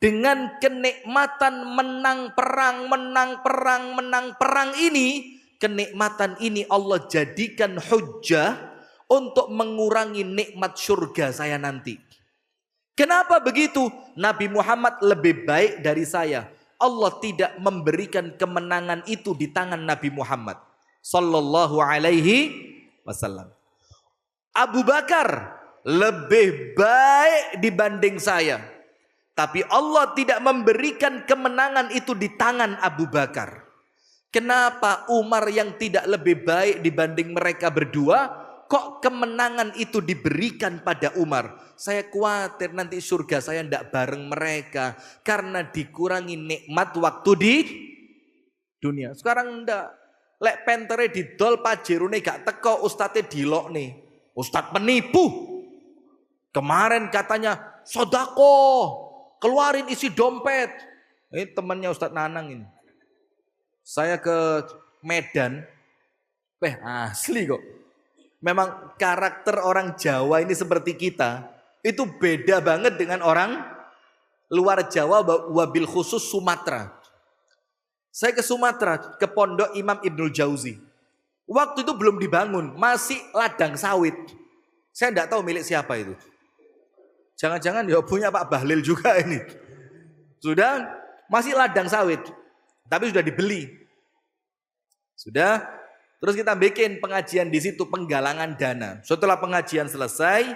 dengan kenikmatan menang perang ini, kenikmatan ini Allah jadikan hujjah untuk mengurangi nikmat surga saya nanti. Kenapa begitu? Nabi Muhammad lebih baik dari saya. Allah tidak memberikan kemenangan itu di tangan Nabi Muhammad sallallahu alaihi wasallam. Abu Bakar lebih baik dibanding saya, tapi Allah tidak memberikan kemenangan itu di tangan Abu Bakar. Kenapa Umar yang tidak lebih baik dibanding mereka berdua, kok kemenangan itu diberikan pada Umar? Saya khawatir nanti surga saya tidak bareng mereka, karena dikurangi nikmat waktu di dunia. Sekarang ndak. Lek pentere didol Pajerone gak teko, ustadnya dilok nih. Ustad penipu. Kemarin katanya sodako, keluarin isi dompet. Ini temannya Ustadz Nanang ini. Saya ke Medan, asli kok. Memang karakter orang Jawa ini seperti kita, itu beda banget dengan orang luar Jawa, wabil khusus Sumatera. Saya ke Sumatera, ke Pondok Imam Ibnul Jauzi. Waktu itu belum dibangun, masih ladang sawit. Saya tidak tahu milik siapa itu. Jangan-jangan ya punya Pak Bahlil juga ini. Sudah, masih ladang sawit. Tapi sudah dibeli. Sudah, terus kita bikin pengajian di situ, penggalangan dana. Setelah pengajian selesai,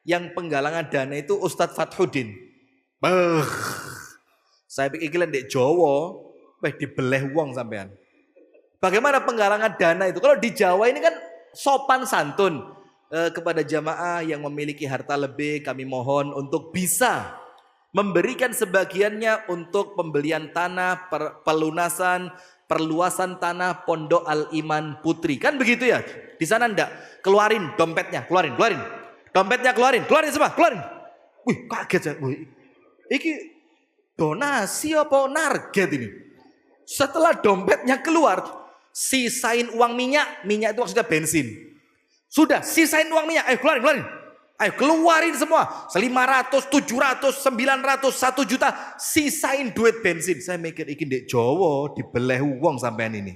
yang penggalangan dana itu Ustadz Fathuddin. Saya pikir kalian di Jawa, dibeleh uang sampean. Bagaimana penggalangan dana itu? Kalau di Jawa ini kan sopan santun. Kepada jamaah yang memiliki harta lebih, kami mohon untuk bisa memberikan sebagiannya untuk pembelian tanah, pelunasan, perluasan tanah Pondok Al-Iman Putri. Kan begitu ya? Di sana ndak? Keluarin dompetnya, keluarin. Dompetnya keluarin semua, keluarin. Wih, kaget saya. Wih, iki donasi apa narget ini? Setelah dompetnya keluar, sisain uang minyak itu maksudnya bensin. Sudah, sisain uang minyak, ayo keluarin. Ayo keluarin semua. 500, 700, 900, 1 juta. Sisain duit bensin. Saya mikir, iki ndek Jawa dibeleh uang sampean ini.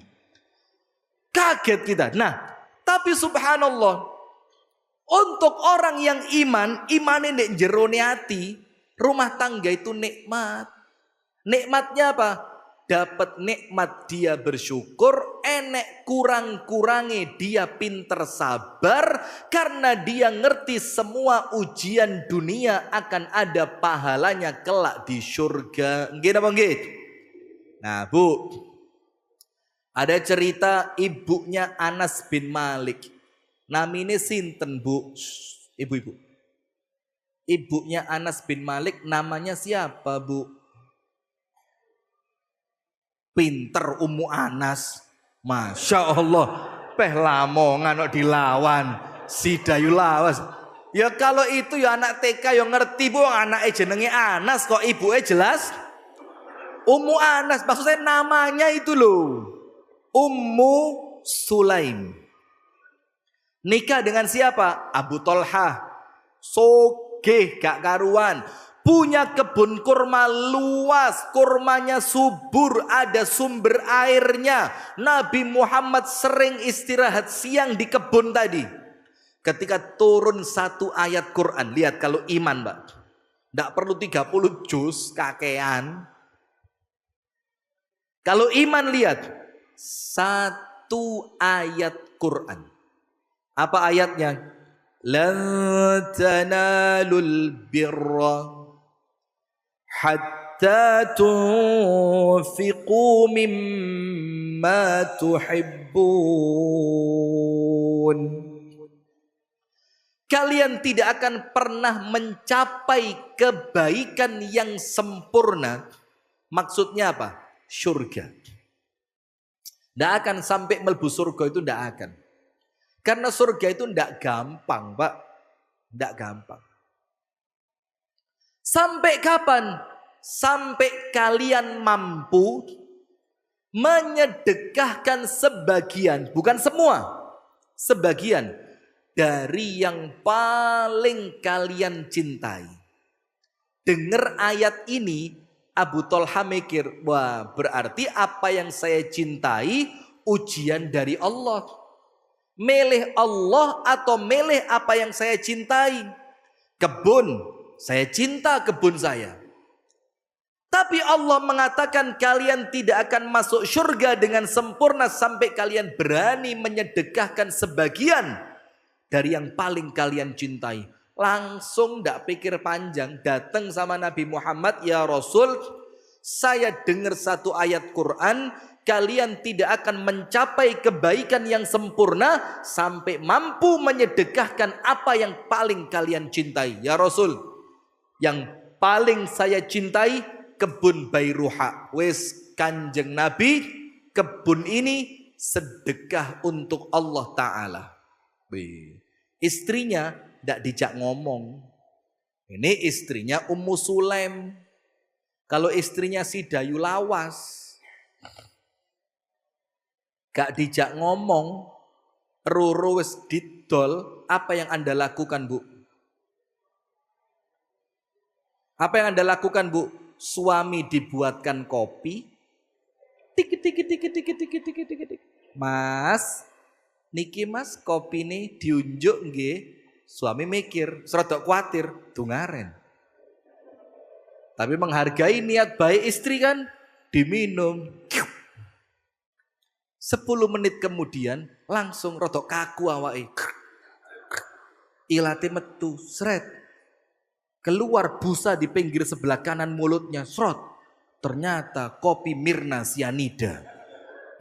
Kaget kita. Nah, tapi subhanallah. Untuk orang yang iman, imane nek jerone ati, rumah tangga itu nikmat. Nikmatnya apa? Dapat nikmat dia bersyukur, enek kurang-kurangi dia pinter sabar, karena dia ngerti semua ujian dunia akan ada pahalanya kelak di surga. Nggih napa nggih? Nah, Bu, ada cerita ibunya Anas bin Malik. Namine sinten, Bu? Ibu-ibu. Ibunya Anas bin Malik namanya siapa, Bu? Pinter Ummu Anas. Masya Allah. Peh lamongan kok dilawan. Si Dayu lawas. Ya kalau itu ya anak TK yang ngerti, Bu. Anaknya jenenge Anas kok ibunya jelas Ummu Anas. Maksud saya namanya itu loh. Ummu Sulaim. Nikah dengan siapa? Abu Tolhah. Sogeh gak karuan. Punya kebun kurma luas, kurmanya subur, ada sumber airnya. Nabi Muhammad sering istirahat siang di kebun tadi. Ketika turun satu ayat Quran, lihat kalau iman, Mbak. Tidak perlu 30 juz kakean. Kalau iman lihat, satu ayat Quran. Apa ayatnya? Lan tanalul birra hatta tunfiqu mimma tuhibbun. Kalian tidak akan pernah mencapai kebaikan yang sempurna. Maksudnya apa? Surga. Tidak akan sampai melbu surga itu tidak akan. Karena surga itu tidak gampang, Pak. Tidak gampang. Sampai kapan? Sampai kalian mampu menyedekahkan sebagian, bukan semua, sebagian dari yang paling kalian cintai. Dengar ayat ini, Abu Tolha mikir, wah berarti apa yang saya cintai ujian dari Allah. Milih Allah atau milih apa yang saya cintai? Kebun. Saya cinta kebun saya. Tapi Allah mengatakan kalian tidak akan masuk surga dengan sempurna sampai kalian berani menyedekahkan sebagian dari yang paling kalian cintai. Langsung tidak pikir panjang, datang sama Nabi Muhammad, ya Rasul, saya dengar satu ayat Quran, kalian tidak akan mencapai kebaikan yang sempurna sampai mampu menyedekahkan apa yang paling kalian cintai. Ya Rasul, yang paling saya cintai kebun Bairuha. Wes Kanjeng Nabi, kebun ini sedekah untuk Allah Ta'ala. Istrinya tidak dijak ngomong. Ini istrinya Ummu Sulaim. Kalau istrinya si Dayu lawas, gak dijak ngomong, roro wes didol, apa yang Anda lakukan, Bu? Apa yang Anda lakukan, Bu? Suami dibuatkan kopi. Tik. Mas, niki Mas, kopi ini diunjuk nggih. Suami mikir, serodok kuatir, dungaren. Tapi menghargai niat baik istri kan, diminum. 10 menit kemudian langsung rodok kaku awake. Ilate metu, sret. Keluar busa di pinggir sebelah kanan mulutnya, srot. Ternyata kopi Mirna sianida.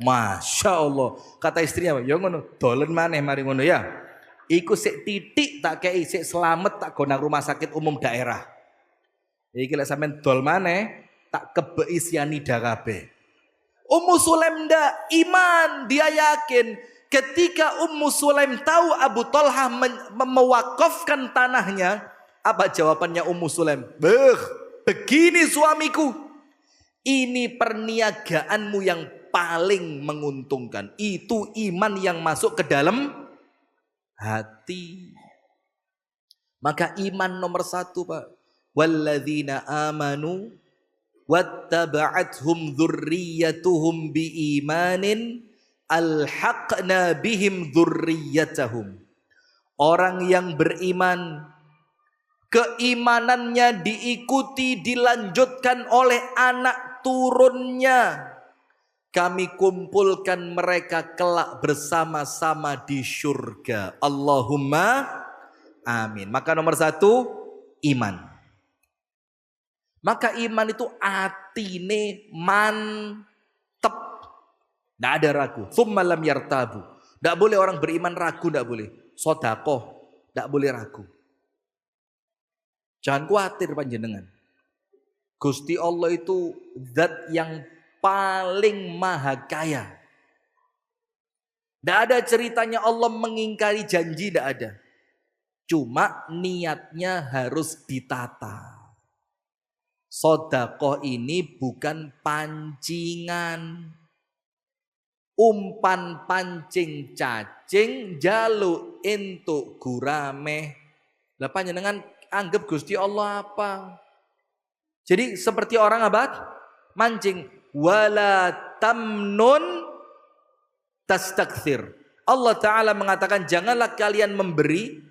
Masya Allah. Kata istrinya, ya ngono, dolen maneh mari ngono ya. Iku sik titik tak kei, sik selamat tak gonang rumah sakit umum daerah. Iki lek sampean dol maneh tak kebeki sianida kabeh. Ummu Sulaim ndak iman, dia yakin. Ketika Ummu Sulaim tahu Abu Tolha mewakafkan tanahnya, apa jawabannya Ummu Sulaim? Begini suamiku, ini perniagaanmu yang paling menguntungkan. Itu iman yang masuk ke dalam hati. Maka iman nomor 1, Pak. Walladzina amanu wattaba'athum dzurriyyatuhum biimanin alhaqna bihim dzurriyyatahum. Orang yang beriman, keimanannya diikuti, dilanjutkan oleh anak turunnya. Kami kumpulkan mereka kelak bersama-sama di syurga. Allahumma amin. Maka nomor 1, iman. Maka iman itu atine mantep. Tidak ada ragu. Tsumma lam yartabu. Tidak boleh orang beriman ragu, tidak boleh. Sodakoh, tidak boleh ragu. Jangan khawatir panjenengan. Gusti Allah itu zat yang paling maha kaya. Tidak ada ceritanya Allah mengingkari janji, tidak ada. Cuma niatnya harus ditata. Sodakoh ini bukan pancingan. Umpan pancing cacing jaluk entuk gurame. Lah panjenengan anggap Gusti Allah apa? Jadi seperti orang abad mancing, wala tamnun tastakthir. Allah Ta'ala mengatakan janganlah kalian memberi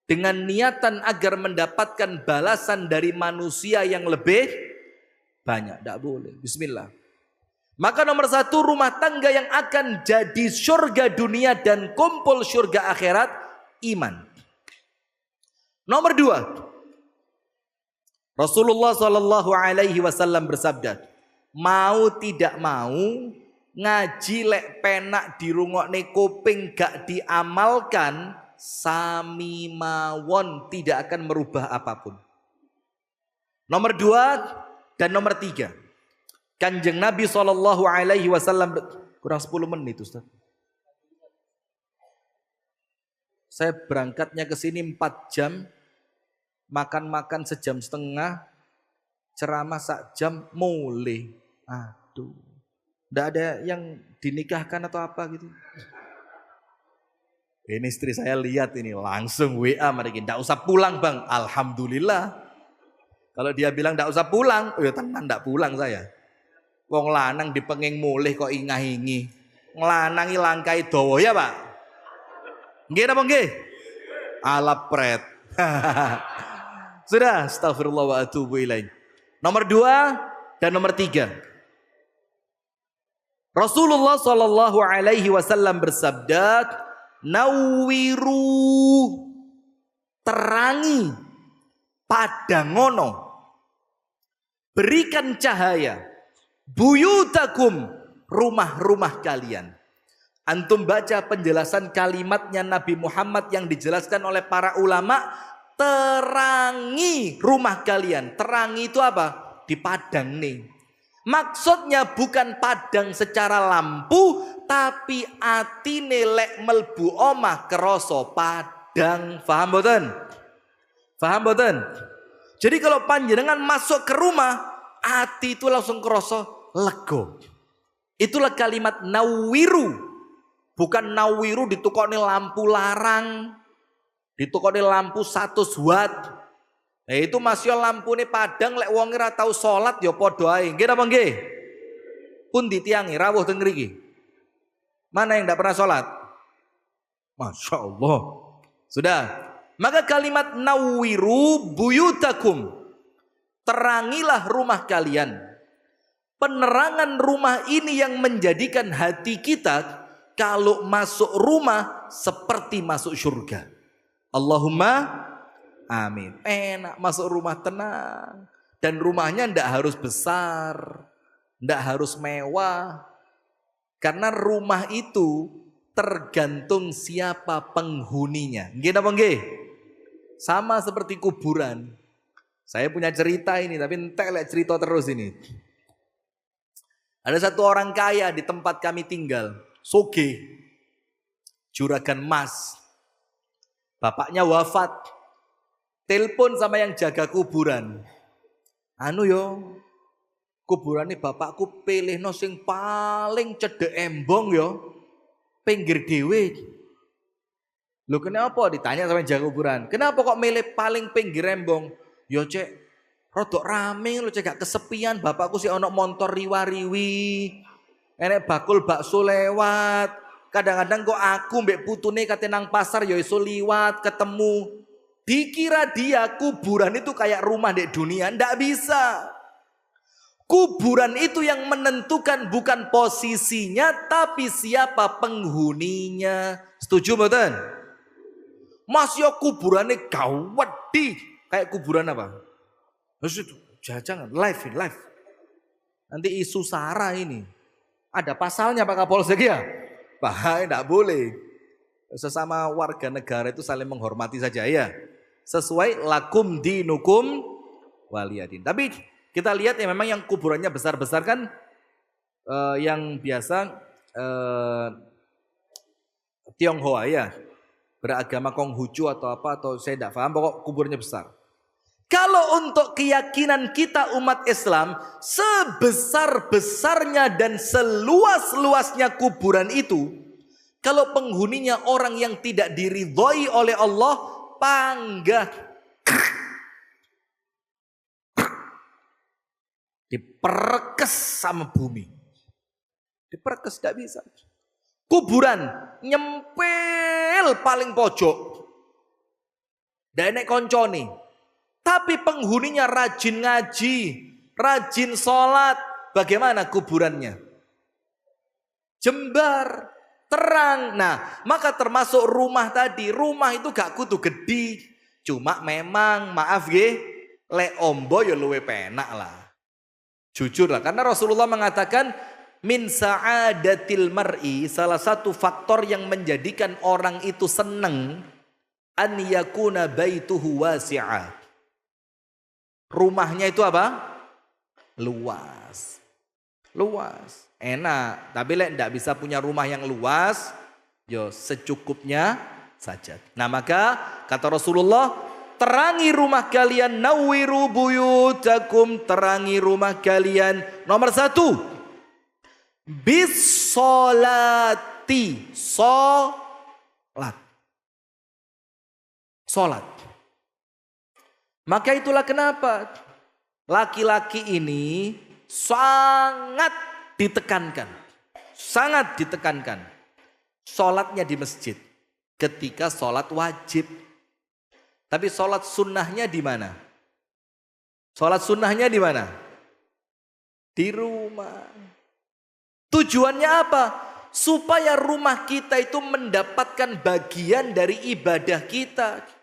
dengan niatan agar mendapatkan balasan dari manusia yang lebih banyak. Tidak boleh. Bismillah. Maka nomor 1, rumah tangga yang akan jadi surga dunia dan kumpul surga akhirat, iman. Nomor 2, Rasulullah SAW bersabda, mau tidak mau ngaji lek penak dirungokne kuping gak diamalkan, sami mawon tidak akan merubah apapun. Nomor 2 dan nomor 3, Kanjeng Nabi SAW, kurang 10 menit Ustaz. Saya berangkatnya ke sini 4 jam, makan-makan sejam setengah, ceramah sak jam, mulai. Aduh, tidak ada yang dinikahkan atau apa gitu. Ini istri saya lihat ini langsung WA mereka, tidak usah pulang bang. Alhamdulillah. Kalau dia bilang tidak usah pulang, oh ya tenang tidak pulang saya. Wong lanang dipenging mulih kok ingah-ingi. Nglanangi langkai dawa ya Pak. Nggih napa nggih? Ala pret. Sudah, astagfirullah wa atubu ilaih. Nomor 2 dan nomor 3. Rasulullah SAW bersabda, nawiru, terangi, padangono, berikan cahaya, buyutakum, rumah-rumah kalian. Antum baca penjelasan kalimatnya Nabi Muhammad yang dijelaskan oleh para ulama, terangi rumah kalian. Terangi itu apa? Dipadang nih. Maksudnya bukan padang secara lampu, tapi atine lek melbu omah keroso padang. Faham boten? Faham boten? Jadi kalau panjenengan masuk ke rumah, ati itu langsung keroso lego. Itulah kalimat nawiru. Bukan nawiru ditukoni lampu larang, ditukoni lampu 100 watt. Itu masih lampu nih padang lek wong ora tau salat ya padha ae. Nggih napa nggih? Pun ditiangi rawuh teng mriki. Mana yang tidak pernah salat? Masya Allah. Sudah. Maka kalimat nawiru buyutakum, terangilah rumah kalian. Penerangan rumah ini yang menjadikan hati kita kalau masuk rumah seperti masuk surga. Allahumma amin. Enak masuk rumah tenang. Dan rumahnya tidak harus besar, tidak harus mewah. Karena rumah itu tergantung siapa penghuninya. Nggih napa nggih? Sama seperti kuburan. Saya punya cerita ini, tapi entek lek cerita terus ini. Ada satu orang kaya di tempat kami tinggal, soge, juragan emas. Bapaknya wafat, telepon sama yang jaga kuburan. Anu yo, kuburan ini bapakku pilih no sing paling cedek embong yo, pinggir dewe. Loh kenapa? Ditanya sama yang jaga kuburan. Kenapa kok milih paling pinggir embong? Yo cek, rodok rame lo cek gak kesepian. Bapakku sih ono motor riwa-riwi, enek bakul bakso lewat. Kadang-kadang kok aku mbek putune kate nang pasar ya iso liwat ketemu. Dikira dia kuburan itu kayak rumah di dunia, ndak bisa. Kuburan itu yang menentukan bukan posisinya tapi siapa penghuninya. Setuju mboten? Mas yo kuburannya gawat di kayak kuburan apa? Terus itu jangan live. Nanti isu sara ini. Ada pasalnya Pak Kapolsek ya? Bahaya tidak boleh. Sesama warga negara itu saling menghormati saja ya. Sesuai lakum dinukum waliyadin. Tapi kita lihat ya memang yang kuburannya besar-besar kan yang biasa Tionghoa ya. Beragama Konghucu atau apa atau saya tidak paham pokok kuburnya besar. Kalau untuk keyakinan kita umat Islam, sebesar-besarnya dan seluas-luasnya kuburan itu, kalau penghuninya orang yang tidak diridhoi oleh Allah, panggah. Diperkes sama bumi. Diperkes tidak bisa. Kuburan nyempil paling pojok. Dan nek koncone. Tapi penghuninya rajin ngaji, rajin sholat. Bagaimana kuburannya? Jembar, terang. Nah, maka termasuk rumah tadi. Rumah itu gak kudu gede. Cuma memang, maaf ye, le ombo ya luwe penak lah. Jujur lah, karena Rasulullah mengatakan, min sa'adatil mar'i, salah satu faktor yang menjadikan orang itu seneng, an yakuna baituhu wasi'a. Rumahnya itu apa? Luas. Luas. Enak. Tapi lek ndak bisa punya rumah yang luas, yo secukupnya saja. Nah maka kata Rasulullah, terangi rumah kalian, nawwiru buyutakum, terangi rumah kalian. Nomor 1, bis solati, solat. Solat. Maka itulah kenapa laki-laki ini sangat ditekankan. Sangat ditekankan. Sholatnya di masjid. Ketika sholat wajib. Tapi sholat sunnahnya di mana? Sholat sunnahnya di mana? Di rumah. Tujuannya apa? Supaya rumah kita itu mendapatkan bagian dari ibadah kita.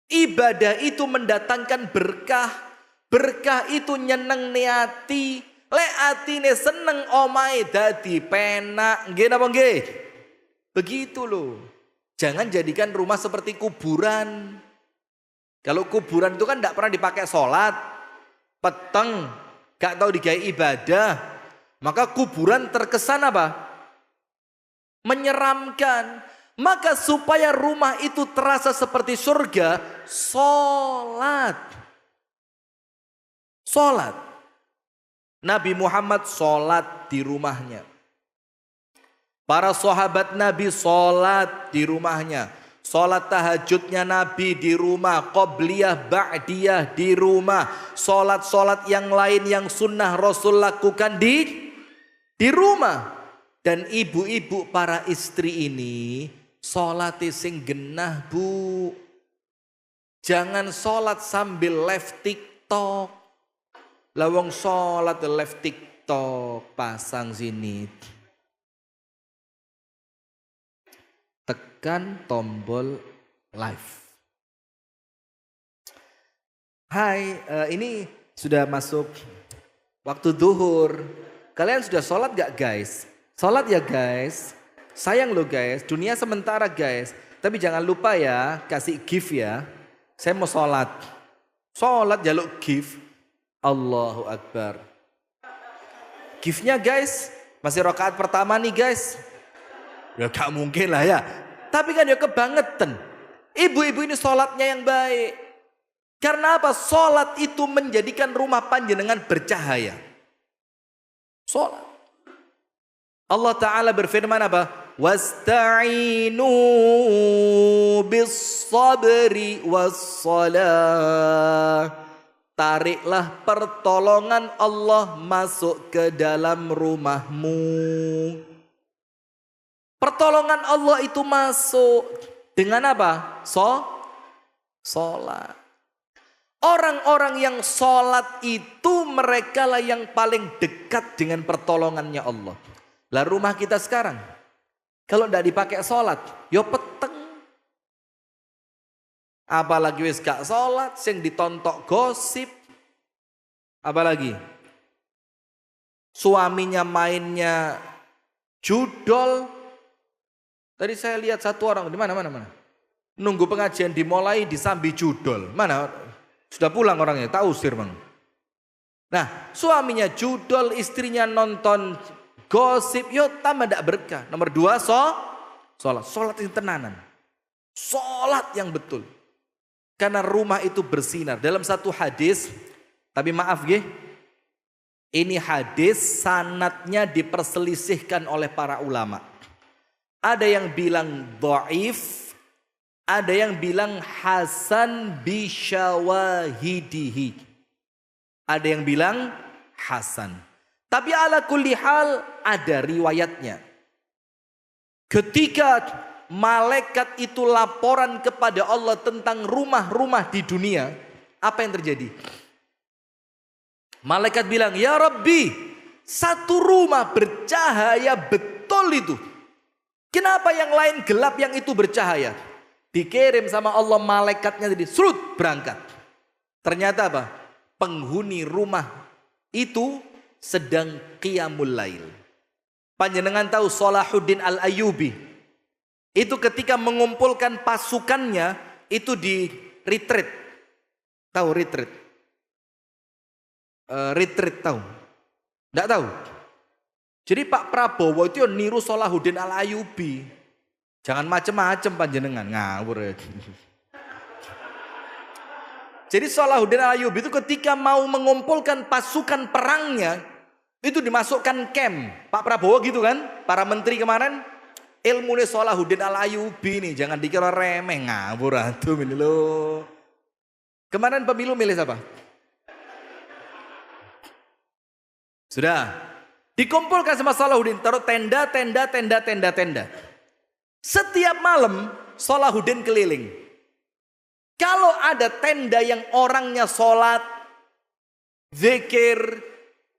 Ibadah itu mendatangkan berkah. Berkah itu nyeneng niati. Lek atine seneng omahe dadi penak. Nggih napa nggih? Begitu loh. Jangan jadikan rumah seperti kuburan. Kalau kuburan itu kan tidak pernah dipakai sholat. Peteng. Gak tahu digawe ibadah. Maka kuburan terkesan apa? Menyeramkan. Maka supaya rumah itu terasa seperti surga, sholat. Sholat. Nabi Muhammad sholat di rumahnya. Para sahabat Nabi sholat di rumahnya. Sholat tahajudnya Nabi di rumah. Qobliyah, ba'diyah di rumah. Sholat-sholat yang lain yang sunnah Rasul lakukan di rumah. Dan ibu-ibu para istri ini sholat sing genah bu. Jangan sholat sambil live TikTok. Lawang sholat live TikTok. Pasang sini. Tekan tombol live. Hai, ini sudah masuk waktu duhur. Kalian sudah sholat gak guys? Sholat ya guys. Sayang loh guys, dunia sementara guys. Tapi jangan lupa ya, kasih gift ya. Saya mau sholat. Sholat jaluk gift. Allahu Akbar. Giftnya guys, masih rakaat pertama nih guys. Ya gak mungkin lah ya. Tapi kan ya kebangetan. Ibu-ibu ini sholatnya yang baik. Karena apa? Sholat itu menjadikan rumah panjenengan bercahaya. Sholat. Allah Ta'ala berfirman apa? Wasta'inu bis sabri was salah. Tariklah pertolongan Allah masuk ke dalam rumahmu. Pertolongan Allah itu masuk dengan apa? Sholat. Orang-orang yang sholat itu mereka lah yang paling dekat dengan pertolongannya Allah. Lah rumah kita sekarang, kalau tidak dipakai sholat, yo peteng. Apalagi wis gak sholat, sing ditontok gosip. Apalagi suaminya mainnya judol. Tadi saya lihat satu orang di mana. Nunggu pengajian dimulai disambi judol. Mana? Sudah pulang orangnya, tak usir bang. Nah, suaminya judol, istrinya nonton gosip, yo tambah tidak berkah. Nomor 2, sholat yang tenanan. Sholat yang betul. Karena rumah itu bersinar. Dalam satu hadis, tapi maaf ya, ini hadis sanadnya diperselisihkan oleh para ulama. Ada yang bilang dhaif, ada yang bilang hasan bisyawahidihi. Ada yang bilang hasan. Tapi ala kulli hal ada riwayatnya. Ketika malaikat itu laporan kepada Allah tentang rumah-rumah di dunia, apa yang terjadi? Malaikat bilang, ya Rabbi, satu rumah bercahaya betul itu. Kenapa yang lain gelap, yang itu bercahaya? Dikirim sama Allah malaikatnya jadi surut berangkat. Ternyata apa? Penghuni rumah itu sedang qiyamul lail. Panjenengan tahu Salahuddin Al-Ayyubi itu ketika mengumpulkan pasukannya itu di retreat. Tahu retreat? Retreat tahu? Tidak tahu. Jadi Pak Prabowo itu niru Salahuddin Al-Ayyubi. Jangan macem-macem panjenengan, ngawur. Jadi Salahuddin Al-Ayyubi itu ketika mau mengumpulkan pasukan perangnya, itu dimasukkan camp. Pak Prabowo gitu kan, para menteri kemarin, ilmunya Salahuddin Al-Ayyubi nih, jangan dikira remeh, ngawur atuh ini loh. Kemarin pemilu milih siapa? Sudah. Dikumpulkan sama Salahuddin, taruh tenda. Setiap malam Salahuddin keliling. Kalau ada tenda yang orangnya sholat, zikir,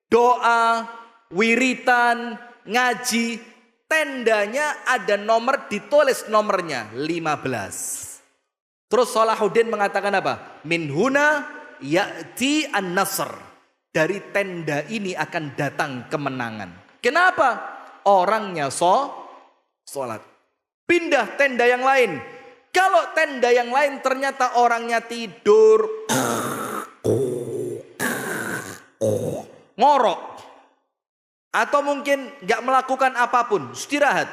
doa, wiritan, ngaji, tendanya ada nomor, ditulis nomornya 15. Terus Salahuddin mengatakan apa? Min huna ya'ti an-nasr. Dari tenda ini akan datang kemenangan. Kenapa? Orangnya sholat. Pindah tenda yang lain. Kalau tenda yang lain ternyata orangnya tidur, ngorok, atau mungkin gak melakukan apapun, istirahat.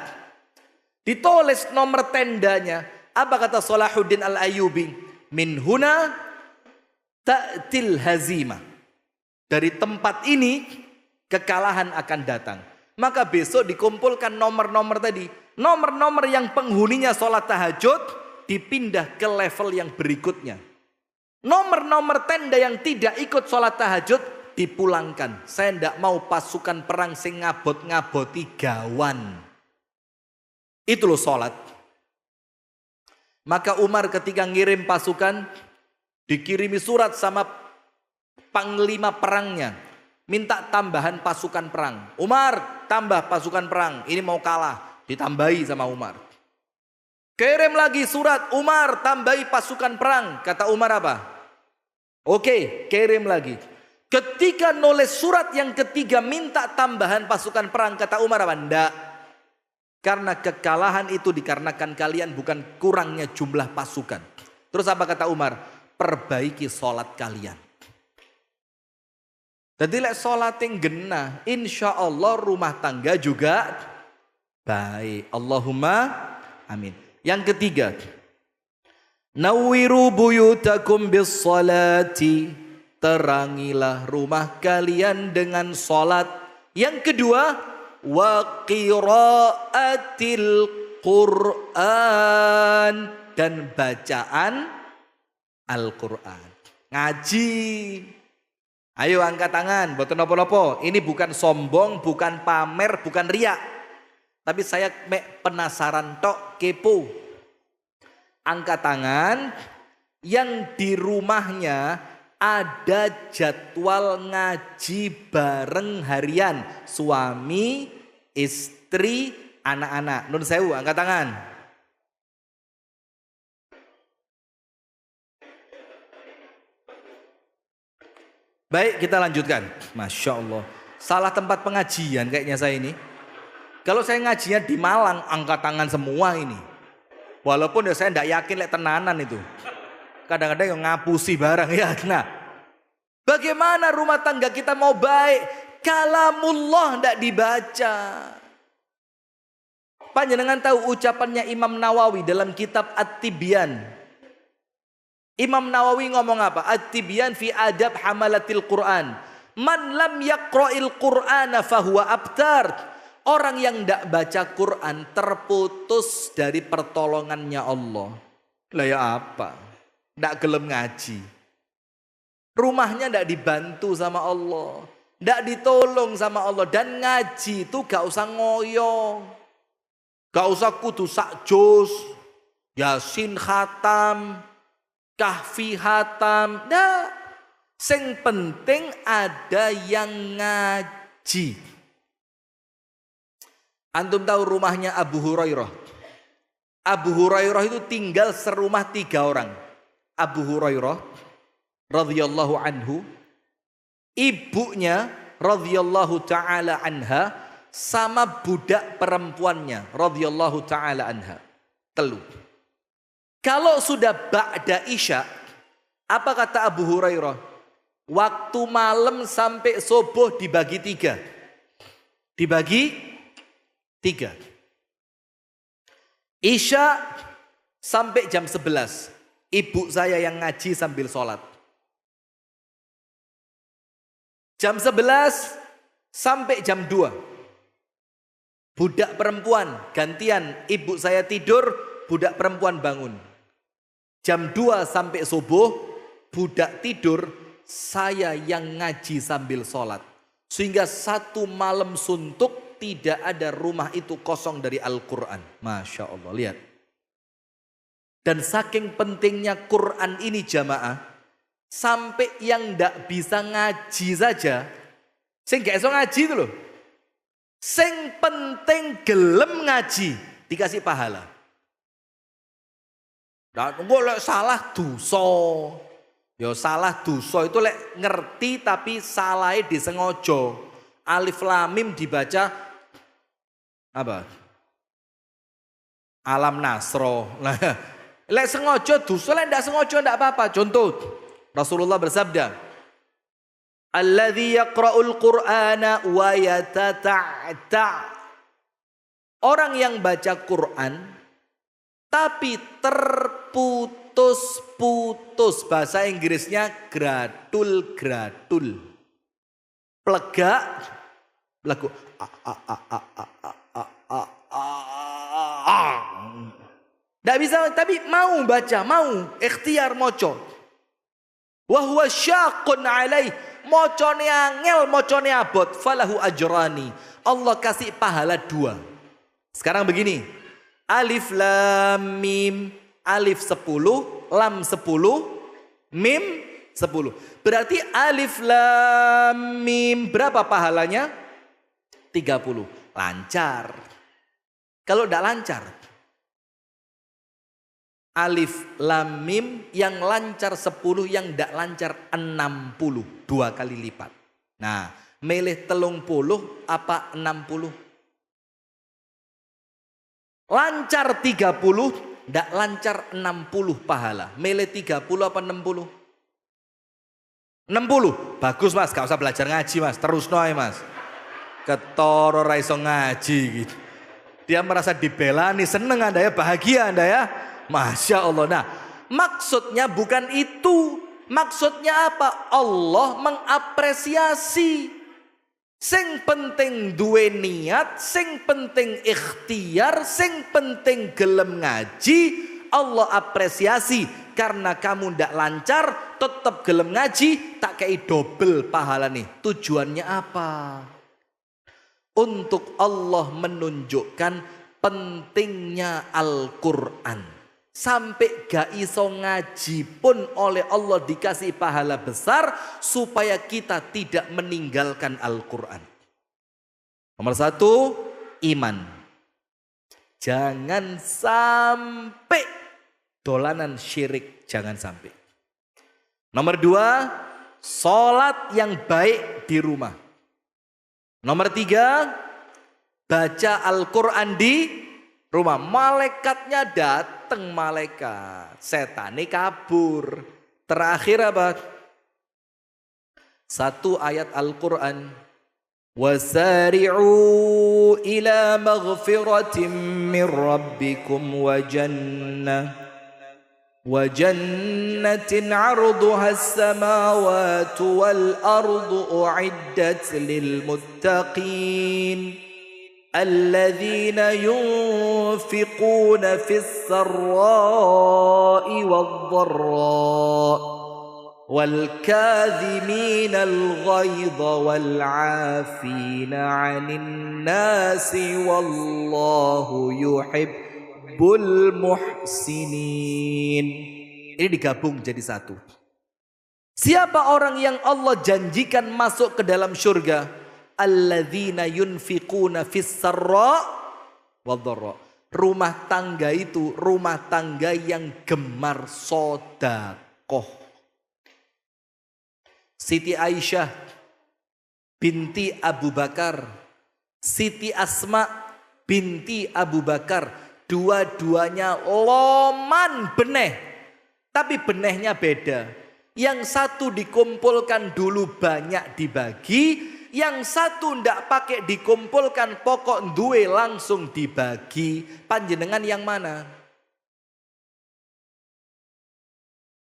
Ditulis nomor tendanya. Apa kata Salahuddin Al-Ayyubi? Min huna ta'til hazimah. Dari tempat ini kekalahan akan datang. Maka besok dikumpulkan nomor-nomor tadi. Nomor-nomor yang penghuninya sholat tahajud dipindah ke level yang berikutnya. Nomor-nomor tenda yang tidak ikut sholat tahajud dipulangkan. Saya tidak mau pasukan perang sing ngabot-ngaboti gawan. Itu loh sholat. Maka Umar ketika ngirim pasukan, dikirimi surat sama panglima perangnya. Minta tambahan pasukan perang. Umar, tambah pasukan perang. Ini mau kalah. Ditambahi sama Umar. Kirim lagi surat, Umar tambahi pasukan perang. Kata Umar apa? Oke, kirim lagi. Ketika nulis surat yang ketiga minta tambahan pasukan perang, kata Umar apa? Ndak. Karena kekalahan itu dikarenakan kalian, bukan kurangnya jumlah pasukan. Terus apa kata Umar? Perbaiki sholat kalian. Jadi lek sholat yang genah, insya Allah rumah tangga juga baik. Allahumma amin. Yang ketiga, nawwiru buyutakum bis salati. Terangilah rumah kalian dengan salat. Yang kedua, wa qiraatil Qur'an, dan bacaan Al-Qur'an. Ngaji. Ayo angkat tangan, boten nopo-nopo. Ini bukan sombong, bukan pamer, bukan riak. Tapi saya penasaran tok, kepo. Angkat tangan yang di rumahnya ada jadwal ngaji bareng harian. Suami, istri, anak-anak. Nun sewu, angkat tangan. Baik, kita lanjutkan. Masya Allah. Salah tempat pengajian kayaknya saya ini. Kalau saya ngajinya di Malang, angkat tangan semua ini. Walaupun ya saya tidak yakin lek tenanan itu. Kadang-kadang yang ngapusi barang ya. Nah, bagaimana rumah tangga kita mau baik? Kalamullah tidak dibaca. Panjenengan tahu ucapannya Imam Nawawi dalam kitab At-Tibyan. Imam Nawawi ngomong apa? At-Tibyan fi adab hamalatil Quran. Man lam yaqra'il Qur'ana fahuwa abtar. Orang yang tidak baca Quran terputus dari pertolongannya Allah. Lah ya apa? Tidak gelem ngaji. Rumahnya tidak dibantu sama Allah. Tidak ditolong sama Allah. Dan ngaji itu gak usah ngoyo. Gak usah kudu sak juz. Yasin khatam. Kahfi khatam. Nah, sing penting ada yang ngaji. Antum tahu rumahnya Abu Hurairah. Abu Hurairah itu tinggal serumah 3 orang. Abu Hurairah radhiyallahu anhu, ibunya radhiyallahu taala anha, sama budak perempuannya radhiyallahu taala anha. Telu. Kalau sudah ba'da isya, apa kata Abu Hurairah? Waktu malam sampai subuh dibagi 3. Dibagi 3. Isya sampai jam 11. Ibu saya yang ngaji sambil sholat. Jam 11 sampai jam 2. Budak perempuan gantian. Ibu saya tidur, budak perempuan bangun. Jam 2 sampai subuh, budak tidur, saya yang ngaji sambil sholat. Sehingga satu malam suntuk, tidak ada rumah itu kosong dari Al-Quran. Masya Allah, lihat. Dan saking pentingnya Quran ini jamaah, sampai yang tidak bisa ngaji saja, sing gak iso ngaji itu loh, sing penting gelem ngaji, dikasih pahala. Dan kok lek salah dosa, ya salah dosa itu lek ngerti tapi salahnya disengaja. Alif lam mim dibaca apa? Alam Nasro. Lek sengaja dosa, lek ndak sengaja ndak apa-apa. Contoh, Rasulullah bersabda, "Alladzi yaqra'ul Qur'ana wa yatata'ta." Orang yang baca Quran tapi terputus-putus, bahasa Inggrisnya gradul-gradul. Plegak, lagu tidak bisa, tapi mau baca, mau ikhtiar moco. Wa huwa syaqqun alaih, mocone angel, mocone abot, falahu ajrani. Allah kasih pahala 2. Sekarang begini, alif lam mim, alif 10, lam 10, mim 10. Berarti alif lam mim berapa pahalanya? 30. Lancar. Kalau tidak lancar, alif lam mim yang lancar 10, yang tidak lancar 60, 2 kali lipat. Nah, milih 30 apa 60? Lancar 30, tidak lancar 60 pahala. Milih 30 apa 60? 60. Bagus mas, gak usah belajar ngaji mas, terus noy mas. Ketoro raiso ngaji gitu. Dia merasa dibelani, seneng anda ya, bahagia anda ya. Masya Allah. Nah, maksudnya bukan itu. Maksudnya apa? Allah mengapresiasi. Sing penting duwe niat, sing penting ikhtiar, sing penting gelem ngaji, Allah apresiasi. Karena kamu ndak lancar, tetap gelem ngaji, tak kayak double pahala nih. Tujuannya apa? untuk Allah menunjukkan pentingnya Al-Quran. Sampai gak iso ngaji pun oleh Allah dikasih pahala besar supaya kita tidak meninggalkan Al-Quran. Nomor 1, iman. Jangan sampai dolanan syirik, jangan sampai. Nomor 2, sholat yang baik di rumah. Nomor 3, baca Al-Quran di rumah. Malaikatnya datang, malaikat. Setane kabur. Terakhir apa? 1 ayat Al-Quran. Wasari'u ila maghfiratin min rabbikum wa jannatin 'arduha as-samawati wal ardu u'iddat lil muttaqin. الذين ينفقون في السراء والضراء والكاظمين الغيظ والعافين عن الناس والله يحب المحسنين. Ini digabung jadi satu. Siapa orang yang Allah janjikan masuk ke dalam surga? Alladzina yunfiquna fis sarra wadh-dharra. Rumah tangga itu rumah tangga yang gemar sedekah. Siti Aisyah binti Abu Bakar, Siti Asma binti Abu Bakar, dua-duanya loman beneh, tapi benehnya beda. Yang satu dikumpulkan dulu banyak dibagi, yang satu ndak pakai dikumpulkan, pokok duwe langsung dibagi. Panjenengan yang mana?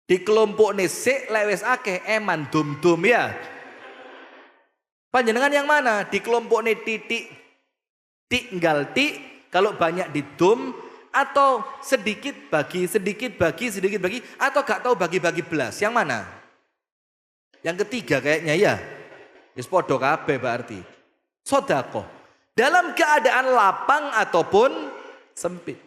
Di kelompok nesik lewes akeh eman dum-dum ya. Panjenengan yang mana? Di kelompok ne titik tinggal tik, kalau banyak di dum, atau sedikit bagi, atau gak tahu bagi-bagi belas. Yang mana? Yang ketiga kayaknya ya. Wis padha kabeh berarti. Sedekah dalam keadaan lapang ataupun sempit.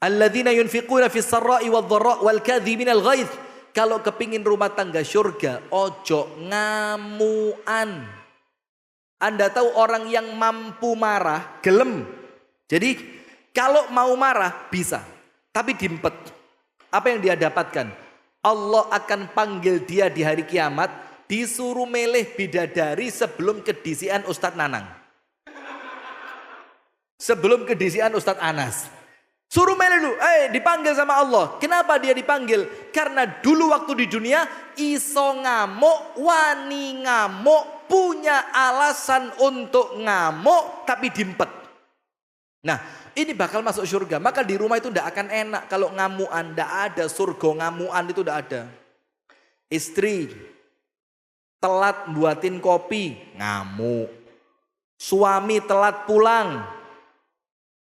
Alladzina yunfiquna fis sarra'i wadh-dharra wal kadhiminal ghaidh. Kalau kepingin rumah tangga surga, ojo ngamuan. Anda tahu orang yang mampu marah, gelem. Jadi kalau mau marah bisa, tapi dimpet. Apa yang dia dapatkan? Allah akan panggil dia di hari kiamat, disuruh meleh bidadari sebelum kedisian Ustadz Nanang. Sebelum kedisian Ustadz Anas. Suruh meleh dulu, dipanggil sama Allah. Kenapa dia dipanggil? Karena dulu waktu di dunia, iso ngamuk, wani ngamuk, punya alasan untuk ngamuk, tapi dimpet. Nah, ini bakal masuk surga. Maka di rumah itu tidak akan enak kalau ngamuan. Tidak ada surga ngamuan, itu tidak ada. Istri telat buatin kopi, ngamuk. Suami telat pulang.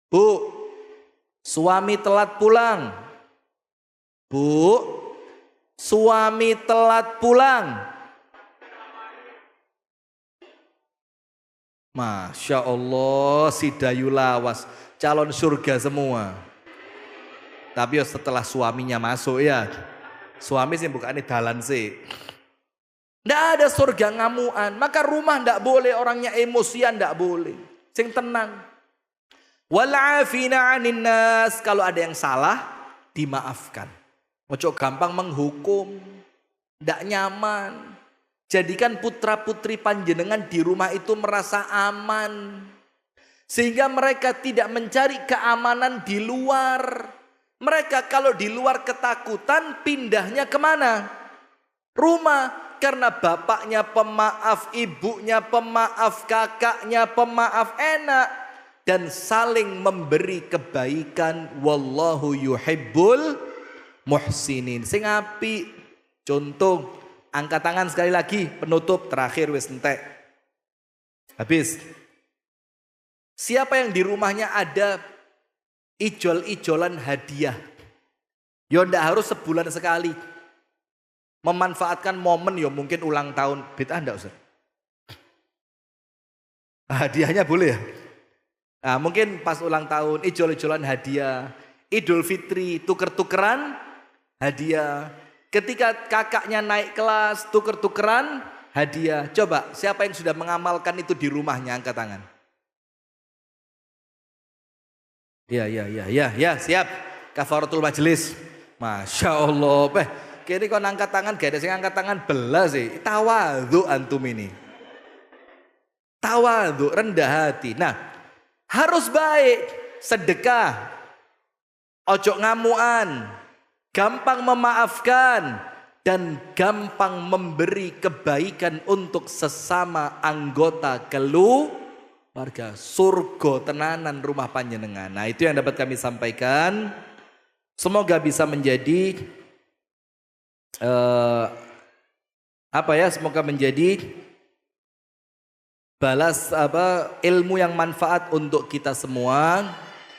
Bu, suami telat pulang. Bu, suami telat pulang. Masya Allah, si Dayu lawas. Calon surga semua. Tapi setelah suaminya masuk ya. Suami sih bukannya dalan sih. Tidak ada surga ngamuan. Maka rumah tidak boleh orangnya emosian, tidak boleh. Sing tenang. Wal'afina 'anin nas. Kalau ada yang salah dimaafkan. Ojo gampang menghukum. Tidak nyaman. Jadikan putra putri panjenengan di rumah itu merasa aman. Sehingga mereka tidak mencari keamanan di luar. Mereka kalau di luar ketakutan pindahnya kemana? Rumah. Karena bapaknya pemaaf, ibunya pemaaf, kakaknya pemaaf, enak. Dan saling memberi kebaikan. Wallahu yuhibbul muhsinin. Sing api. Contoh, angkat tangan sekali lagi, penutup terakhir wis entek. Habis. Siapa yang di rumahnya ada ijol-ijolan hadiah? Ya ndak harus sebulan sekali. Memanfaatkan momen ya mungkin ulang tahun. Bid'ah enggak Ustaz? Hadiahnya boleh ya? Nah, mungkin pas ulang tahun, ijol-ijolan hadiah. Idul Fitri, tuker-tukeran hadiah. Ketika kakaknya naik kelas, tuker-tukeran hadiah. Coba, siapa yang sudah mengamalkan itu di rumahnya, angkat tangan. Ya, siap. Kafaratul majelis. Masya Allah. Kini kau angkat tangan, gak ada yang angkat tangan belas sih. Tawadhu antum ini. Tawadhu, rendah hati. Nah, harus baik, sedekah, ojo ngamuan, gampang memaafkan, dan gampang memberi kebaikan untuk sesama anggota keluarga. Surga tenanan rumah panjenengan. Nah, itu yang dapat kami sampaikan. Semoga bisa menjadi semoga menjadi balas ilmu yang manfaat untuk kita semua.